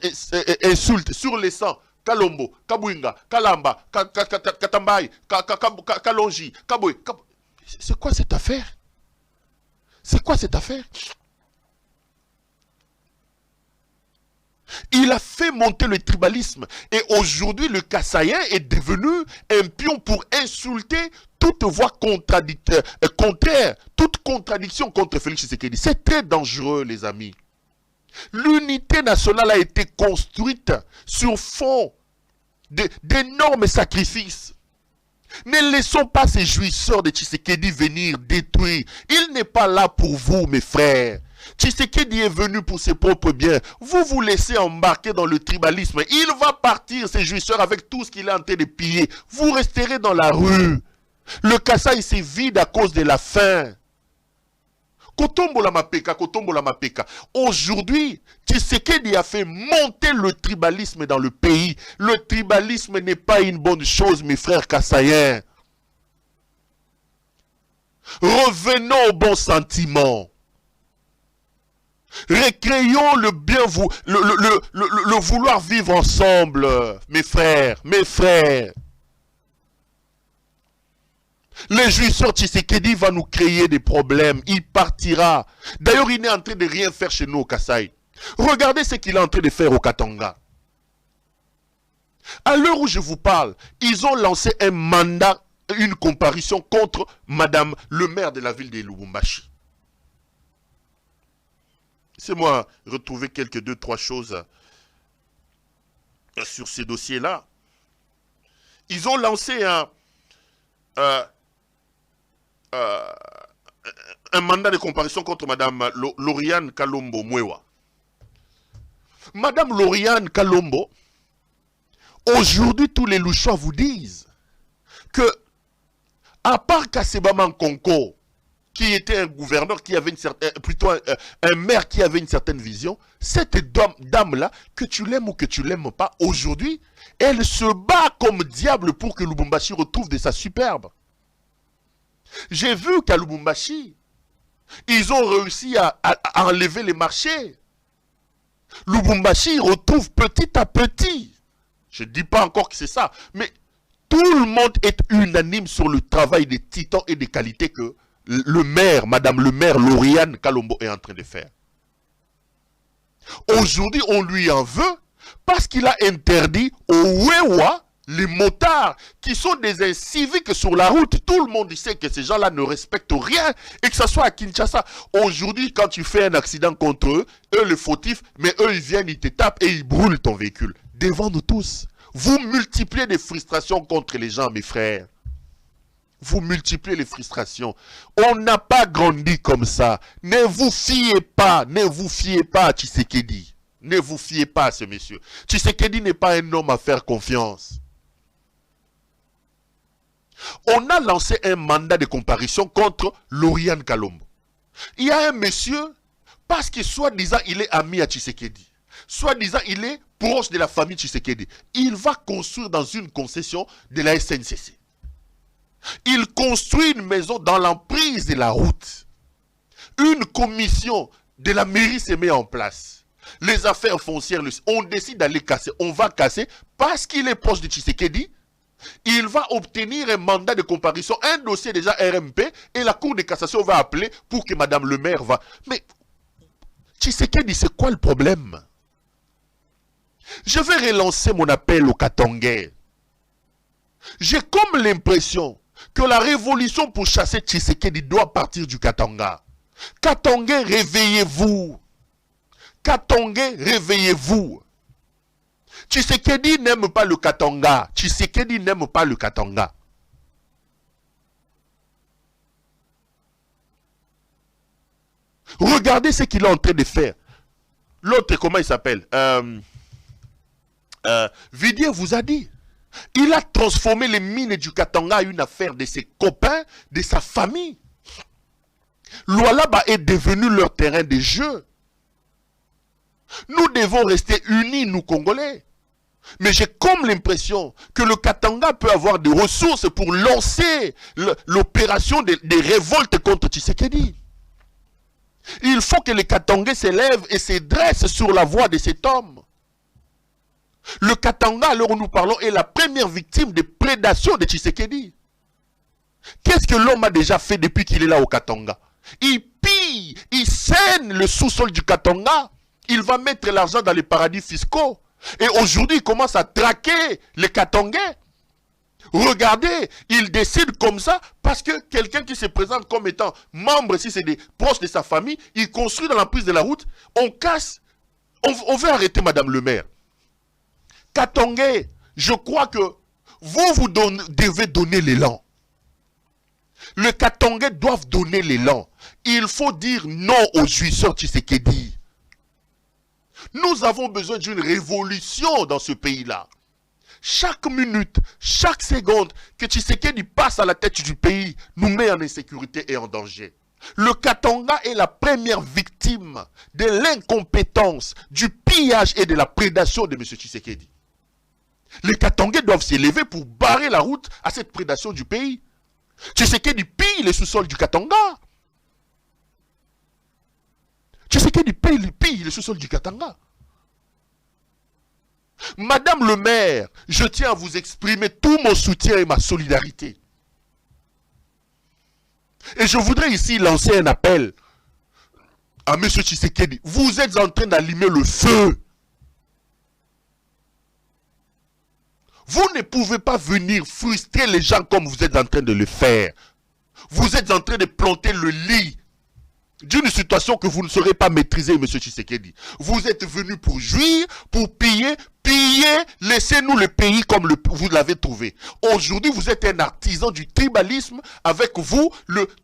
insultes sur les 100. Kalombo, Kabouinga, Kalamba, Katambaye, Kalonji, Kaboy. C'est quoi cette affaire? C'est quoi cette affaire? Il a fait monter le tribalisme. Et aujourd'hui, le Kassaïen est devenu un pion pour insulter toute voix contraire, toute contradiction contre Félix Tshisekedi. C'est très dangereux, les amis. L'unité nationale a été construite sur fond d'énormes sacrifices. Ne laissons pas ces jouisseurs de Tshisekedi venir détruire. Il n'est pas là pour vous, mes frères. Tshisekedi est venu pour ses propres biens. Vous vous laissez embarquer dans le tribalisme. Il va partir, ces jouisseurs, avec tout ce qu'il est en train de piller. Vous resterez dans la rue. Le Kasaï s'est vide à cause de la faim. Kotombola mapeka. Aujourd'hui, Tshisekedi a fait monter le tribalisme dans le pays. Le tribalisme n'est pas une bonne chose, mes frères kassaïens. Revenons au bon sentiment. Recréons le bien, le vouloir vivre ensemble, mes frères. Le jouisseur Tshisekedi va nous créer des problèmes. Il partira. D'ailleurs, il n'est en train de rien faire chez nous au Kasaï. Regardez ce qu'il est en train de faire au Katanga. À l'heure où je vous parle, ils ont lancé un mandat, une comparution contre Madame le maire de la ville de Lubumbashi. C'est moi retrouver quelques 2-3 choses sur ces dossiers-là. Ils ont lancé un mandat de comparution contre Madame Lauriane Kalombo Mwewa. Madame Lauriane Kalombo, aujourd'hui tous les louchois vous disent que, à part Kaseba Konko, qui était un gouverneur qui avait une certaine, plutôt un maire qui avait une certaine vision, cette dame-là, que tu l'aimes ou que tu l'aimes pas, aujourd'hui, elle se bat comme diable pour que Lubumbashi retrouve de sa superbe. J'ai vu qu'à Lubumbashi, ils ont réussi à enlever les marchés. Lubumbashi retrouve petit à petit. Je ne dis pas encore que c'est ça, mais tout le monde est unanime sur le travail des titans et des qualités que le maire, Madame le maire Lauriane Kalombo est en train de faire. Aujourd'hui, on lui en veut parce qu'il a interdit aux Wewa, les motards, qui sont des inciviques sur la route. Tout le monde sait que ces gens-là ne respectent rien, et que ce soit à Kinshasa. Aujourd'hui, quand tu fais un accident contre eux, eux les fautifs, mais eux ils viennent, ils te tapent et ils brûlent ton véhicule. Devant nous tous, vous multipliez des frustrations contre les gens, mes frères. Vous multipliez les frustrations. On n'a pas grandi comme ça. Ne vous fiez pas à Tshisekedi. Ne vous fiez pas à ce monsieur. Tshisekedi n'est pas un homme à faire confiance. On a lancé un mandat de comparution contre Lauriane Kalombo. Il y a un monsieur, parce que soi-disant il est ami à Tshisekedi, soi-disant il est proche de la famille Tshisekedi, il va construire dans une concession de la SNCC. Il construit une maison dans l'emprise de la route. Une commission de la mairie se met en place. Les affaires foncières, on décide d'aller casser. On va casser parce qu'il est proche de Tshisekedi. Il va obtenir un mandat de comparution, un dossier déjà RMP, et la Cour de cassation va appeler pour que Madame le maire va. Mais Tshisekedi, c'est quoi le problème? Je vais relancer mon appel aux Katangais. J'ai comme l'impression que la révolution pour chasser Tshisekedi doit partir du Katanga. Katangais, réveillez-vous. Katangais, réveillez-vous. Tshisekedi n'aime pas le Katanga. Tshisekedi n'aime pas le Katanga. Regardez ce qu'il est en train de faire. L'autre, comment il s'appelle? Vidier vous a dit. Il a transformé les mines du Katanga en une affaire de ses copains, de sa famille. Lualaba est devenu leur terrain de jeu. Nous devons rester unis, nous Congolais. Mais j'ai comme l'impression que le Katanga peut avoir des ressources pour lancer l'opération des révoltes contre Tshisekedi. Il faut que les Katangais s'élèvent et se dressent sur la voie de cet homme. Le Katanga, à l'heure où nous parlons, est la première victime de prédation de Tshisekedi. Qu'est-ce que l'homme a déjà fait depuis qu'il est là au Katanga? Il pille, il saigne le sous-sol du Katanga. Il va mettre l'argent dans les paradis fiscaux. Et aujourd'hui, il commence à traquer les Katangais. Regardez, il décide comme ça parce que quelqu'un qui se présente comme étant membre, si c'est des proches de sa famille, il construit dans l'emprise de la route, on casse, on veut arrêter Madame le maire. Katangais, je crois que vous devez donner l'élan. Les Katangais doivent donner l'élan. Il faut dire non aux jouisseurs Tshisekedi. Nous avons besoin d'une révolution dans ce pays-là. Chaque minute, chaque seconde que Tshisekedi passe à la tête du pays nous met en insécurité et en danger. Le Katanga est la première victime de l'incompétence, du pillage et de la prédation de M. Tshisekedi. Les Katangais doivent s'élever pour barrer la route à cette prédation du pays. Tshisekedi pille les sous-sols du Katanga. Tshisekedi pille les sous-sols du Katanga. Madame le maire, je tiens à vous exprimer tout mon soutien et ma solidarité. Et je voudrais ici lancer un appel à M. Tshisekedi. Vous êtes en train d'allumer le feu. Vous ne pouvez pas venir frustrer les gens comme vous êtes en train de le faire. Vous êtes en train de planter le lit d'une situation que vous ne saurez pas maîtriser, M. Tshisekedi. Vous êtes venu pour jouir, pour piller, laissez-nous le pays comme vous l'avez trouvé. Aujourd'hui, vous êtes un artisan du tribalisme. Avec vous,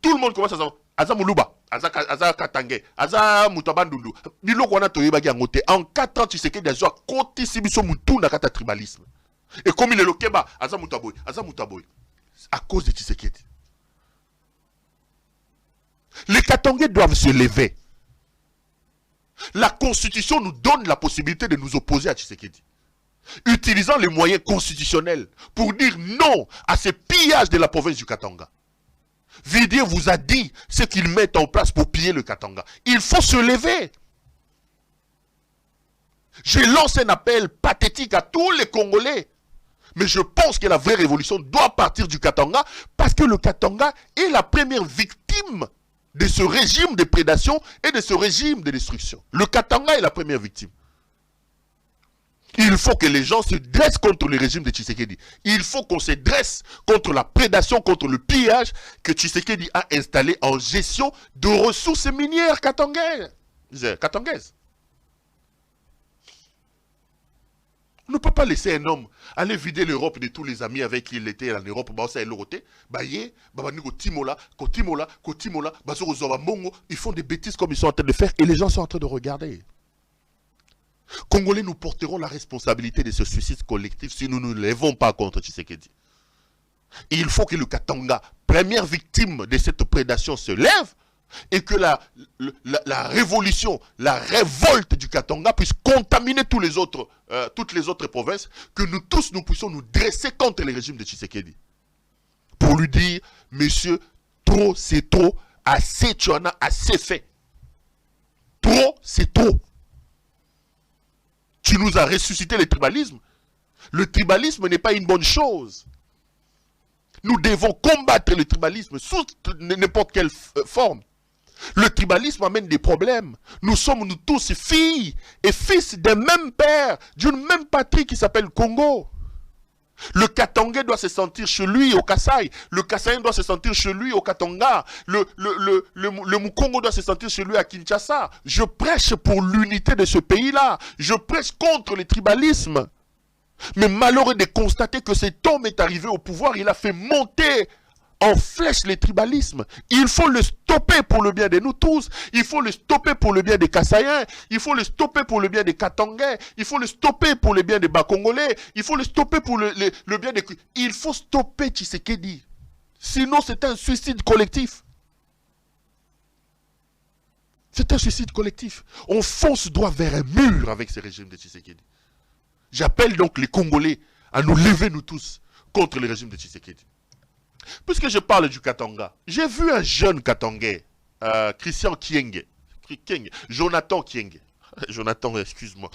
tout le monde commence à savoir. Aza Moulouba, Aza Katangé, Aza Moutabandundu. En 4 ans, Tshisekedi a joué à côté Sibiso Moutou na kata tribalisme. Et comme il est le Keba, Aza Moutaboy, à cause de Tshisekedi. Les Katangais doivent se lever. La Constitution nous donne la possibilité de nous opposer à Tshisekedi. Utilisant les moyens constitutionnels pour dire non à ce pillage de la province du Katanga. Vidier vous a dit ce qu'ils mettent en place pour piller le Katanga. Il faut se lever. Je lance un appel pathétique à tous les Congolais. Mais je pense que la vraie révolution doit partir du Katanga parce que le Katanga est la première victime de ce régime de prédation et de ce régime de destruction. Le Katanga est la première victime. Il faut que les gens se dressent contre le régime de Tshisekedi. Il faut qu'on se dresse contre la prédation, contre le pillage que Tshisekedi a installé en gestion de ressources minières katangaises. On ne peut pas laisser un homme aller vider l'Europe de tous les amis avec qui il était en Europe. Ils font des bêtises comme ils sont en train de faire et les gens sont en train de regarder. Congolais, nous porterons la responsabilité de ce suicide collectif si nous ne nous lèvons pas contre Tshisekedi. Il faut que le Katanga, première victime de cette prédation, se lève et que la révolution, la révolte du Katanga puisse contaminer toutes les autres provinces, que nous tous nous puissions nous dresser contre le régime de Tshisekedi. Pour lui dire, monsieur, trop c'est trop, assez tu en as assez fait. Trop c'est trop. Tu nous as ressuscité le tribalisme. Le tribalisme n'est pas une bonne chose. Nous devons combattre le tribalisme sous n'importe quelle forme. Le tribalisme amène des problèmes. Nous sommes nous tous filles et fils d'un même père, d'une même patrie qui s'appelle Congo. Le Katangais doit se sentir chez lui au Kasaï. Le Kasaïen doit se sentir chez lui au Katanga. Le Mukongo doit se sentir chez lui à Kinshasa. Je prêche pour l'unité de ce pays-là. Je prêche contre le tribalisme. Mais malheureux de constater que cet homme est arrivé au pouvoir, il a fait monter en flèche le tribalisme. Il faut le stopper pour le bien de nous tous. Il faut le stopper pour le bien des Kassaïens. Il faut le stopper pour le bien des Katangais. Il faut le stopper pour le bien des Bas-Congolais. Il faut le stopper pour le bien des... Il faut stopper Tshisekedi. Sinon, c'est un suicide collectif. C'est un suicide collectif. On fonce droit vers un mur avec ce régime de Tshisekedi. J'appelle donc les Congolais à nous lever, nous tous, contre le régime de Tshisekedi. Puisque je parle du Katanga, j'ai vu un jeune Katangais, Christian Kienge, Jonathan Kienge. Jonathan, excuse-moi.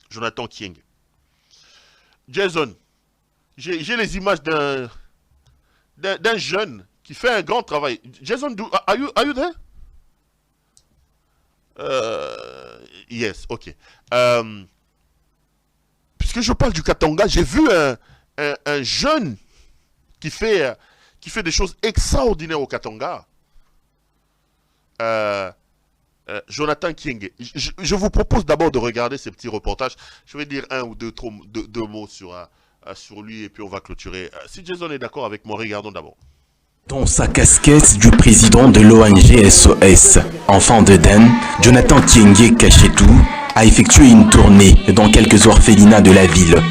Jonathan Kienge. Jason, j'ai les images d'un jeune qui fait un grand travail. Jason, are you there? Yes, ok. Puisque je parle du Katanga, j'ai vu un jeune qui fait des choses extraordinaires au Katanga. Jonathan Kienge. Je vous propose d'abord de regarder ces petits reportages. Je vais dire un ou deux mots sur lui et puis on va clôturer. Si Jason est d'accord avec moi, regardons d'abord. Dans sa casquette du président de l'ONG SOS, Enfants d'Eden, Jonathan Kienge Kachetou a effectué une tournée dans quelques orphelinats de la ville.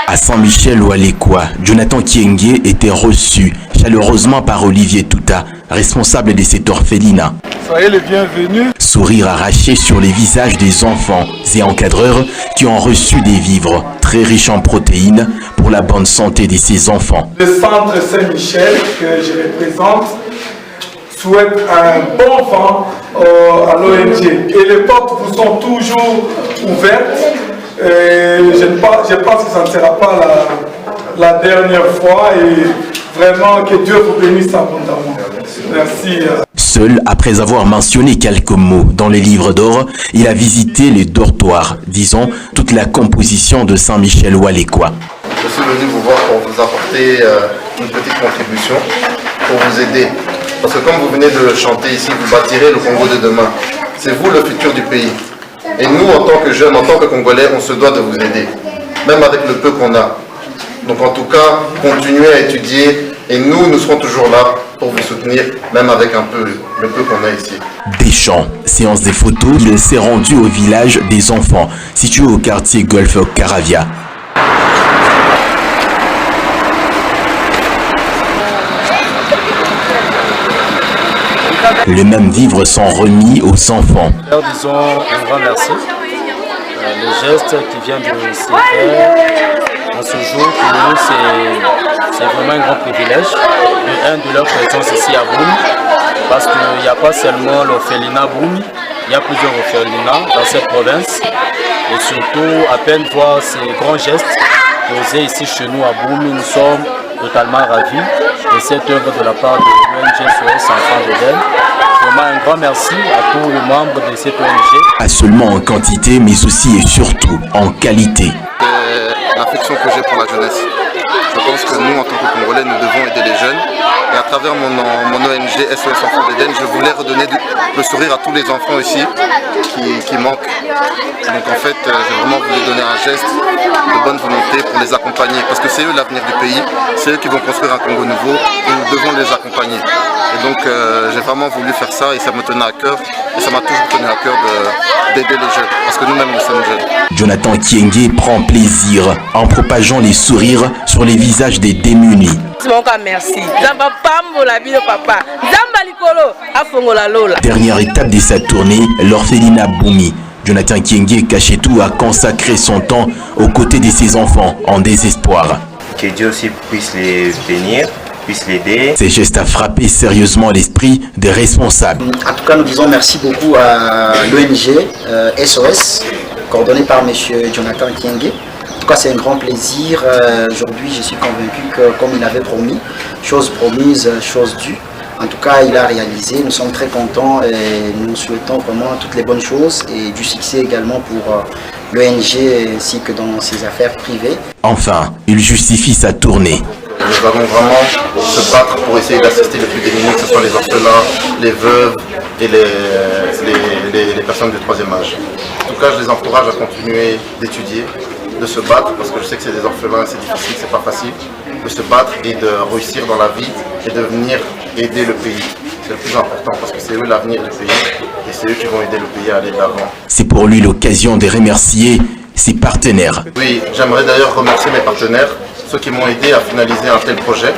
À Saint-Michel-Oualekwa, Jonathan Kienge était reçu chaleureusement par Olivier Touta, responsable de cet orphelinat. Soyez les bienvenus. Sourire arraché sur les visages des enfants et encadreurs qui ont reçu des vivres très riches en protéines pour la bonne santé de ces enfants. Le centre Saint-Michel que je représente souhaite un bon vent à l'ONG et les portes vous sont toujours ouvertes. Je pense que ça ne sera pas la dernière fois et vraiment que Dieu vous bénisse abondamment. Merci. Seul, après avoir mentionné quelques mots dans les livres d'or, il a visité les dortoirs, disons toute la composition de Saint-Michel-Oualekwa. Je suis venu vous voir pour vous apporter une petite contribution, pour vous aider. Parce que comme vous venez de chanter ici, vous bâtirez le Congo de demain. C'est vous le futur du pays. Et nous, en tant que jeunes, en tant que Congolais, on se doit de vous aider, même avec le peu qu'on a. Donc en tout cas, continuez à étudier et nous serons toujours là pour vous soutenir, même avec un peu, le peu qu'on a ici. Des chants, séance des photos, il s'est rendu au village des enfants, situé au quartier Golfe Caravia. Les mêmes vivres sont remis aux enfants. Alors, disons un grand merci. Le geste qui vient de se faire en ce jour, pour nous, c'est vraiment un grand privilège de leur présence ici à Boum, parce qu'il n'y a pas seulement l'orphelinat Boum, il y a plusieurs orphelinats dans cette province. Et surtout, à peine voir ces grands gestes posés ici chez nous à Boum, nous sommes totalement ravis de cette œuvre de la part de l'ONG SOS Enfants d'Eden. Vraiment un grand merci à tous les membres de cette ONG. Pas seulement en quantité, mais aussi et surtout en qualité. L'affection que j'ai pour la jeunesse. Je pense que nous, en tant que Congolais, nous devons aider les jeunes. Et à travers mon ONG SOS Enfants d'Eden, je voulais redonner le sourire à tous les enfants ici qui manquent. Donc en fait, j'ai vraiment voulu donner un geste de bonne volonté pour les accompagner. Parce que c'est eux l'avenir du pays, c'est eux qui vont construire un Congo nouveau et nous devons les accompagner. Et donc j'ai vraiment voulu faire ça et ça me tenait à cœur Et ça m'a toujours tenu à cœur d'aider les jeunes, parce que nous-mêmes nous sommes jeunes. Jonathan Kienge prend plaisir en propageant les sourires sur les visages des démunis. Merci. Dernière étape de sa tournée, l'orphelinat Boumi. Jonathan Kienge Kashetou a consacré son temps aux côtés de ses enfants en désespoir. Que Dieu aussi puisse les bénir, puisse l'aider. Ces gestes a frappé sérieusement l'esprit des responsables. En tout cas, nous disons merci beaucoup à l'ONG SOS, coordonnée par M. Jonathan Kienge. En tout cas, c'est un grand plaisir. Aujourd'hui, je suis convaincu que, comme il avait promis, chose promise, chose due. En tout cas, il a réalisé. Nous sommes très contents et nous souhaitons vraiment toutes les bonnes choses et du succès également pour l'ONG ainsi que dans ses affaires privées. Enfin, il justifie sa tournée. Nous allons vraiment se battre pour essayer d'assister les plus démunis, que ce soit les orphelins, les veuves et les personnes du troisième âge. En tout cas, je les encourage à continuer d'étudier, de se battre, parce que je sais que c'est des orphelins, c'est difficile, c'est pas facile, de se battre et de réussir dans la vie et de venir aider le pays. C'est le plus important parce que c'est eux l'avenir du pays et c'est eux qui vont aider le pays à aller de l'avant. C'est pour lui l'occasion de remercier ses partenaires. Oui, j'aimerais d'ailleurs remercier mes partenaires, ceux qui m'ont aidé à finaliser un tel projet.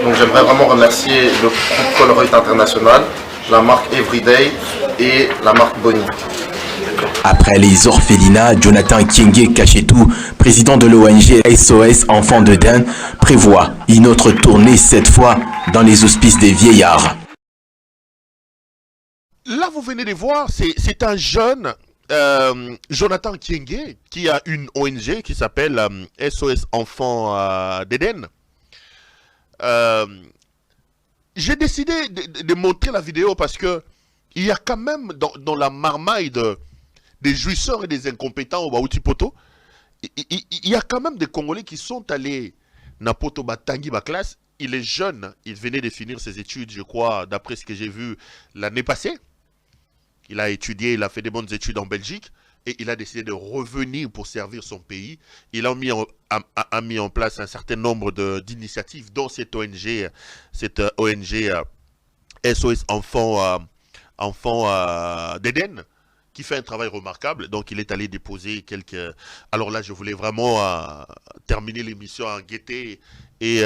Donc j'aimerais vraiment remercier le groupe Colruyt International, la marque Everyday et la marque Bonnie. Après les orphelinats, Jonathan Kienge Kashetou, président de l'ONG SOS Enfants de Den, prévoit une autre tournée, cette fois dans les hospices des vieillards. Là, vous venez de voir, c'est un jeune, Jonathan Kienge, qui a une ONG qui s'appelle SOS Enfants d'Eden. J'ai décidé de montrer la vidéo parce que il y a quand même dans la marmaille des jouisseurs et des incompétents au Baoutipoto, il y a quand même des Congolais qui sont allés na poto batangi ba classe. Il est jeune, il venait de finir ses études, je crois, d'après ce que j'ai vu l'année passée. Il a étudié, il a fait des bonnes études en Belgique et il a décidé de revenir pour servir son pays. Il a mis en place un certain nombre d'initiatives, dont cette ONG SOS Enfants d'Eden, qui fait un travail remarquable. Donc il est allé déposer quelques... Alors là, je voulais vraiment terminer l'émission en gaieté et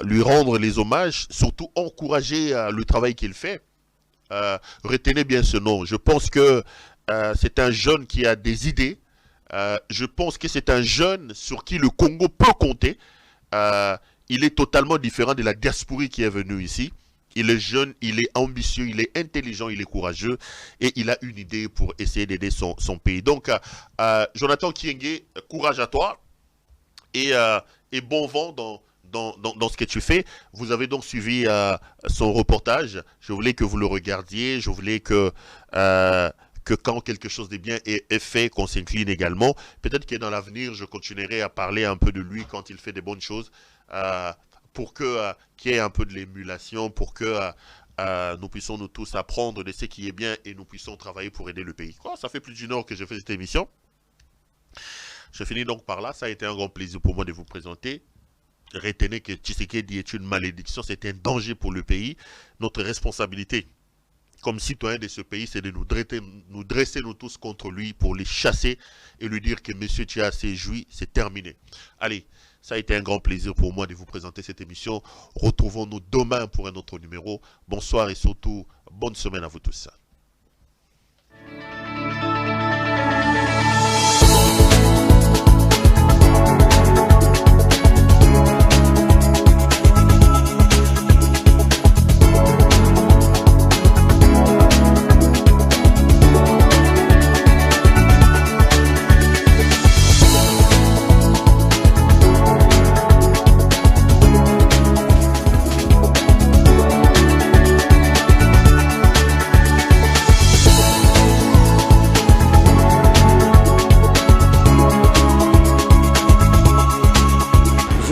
lui rendre les hommages, surtout encourager le travail qu'il fait. Retenez bien ce nom. Je pense que c'est un jeune qui a des idées. Je pense que c'est un jeune sur qui le Congo peut compter. Il est totalement différent de la diaspora qui est venue ici. Il est jeune, il est ambitieux, il est intelligent, il est courageux et il a une idée pour essayer d'aider son pays. Donc, Jonathan Kienge, courage à toi et bon vent dans ce que tu fais. Vous avez donc suivi son reportage. Je voulais que vous le regardiez. Je voulais que quand quelque chose de bien est fait, qu'on s'incline également. Peut-être que dans l'avenir, je continuerai à parler un peu de lui quand il fait des bonnes choses. Pour qu'il y ait un peu de l'émulation, pour que nous puissions nous tous apprendre de ce qui est bien et nous puissions travailler pour aider le pays. Ça fait plus d'une heure que je fais cette émission. Je finis donc par là. Ça a été un grand plaisir pour moi de vous présenter. Retenez que Tshisekedi est une malédiction, c'est un danger pour le pays. Notre responsabilité comme citoyens de ce pays, c'est de nous dresser nous tous contre lui pour les chasser et lui dire que monsieur, tu as assez joui, c'est terminé. Allez, ça a été un grand plaisir pour moi de vous présenter cette émission. Retrouvons-nous demain pour un autre numéro. Bonsoir et surtout, bonne semaine à vous tous.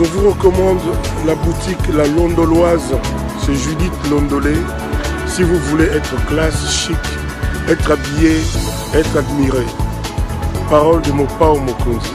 Je vous recommande la boutique La Londoloise, c'est Judith Londolé. Si vous voulez être classe, chic, être habillé, être admiré. Parole de Mopao Mokonzi.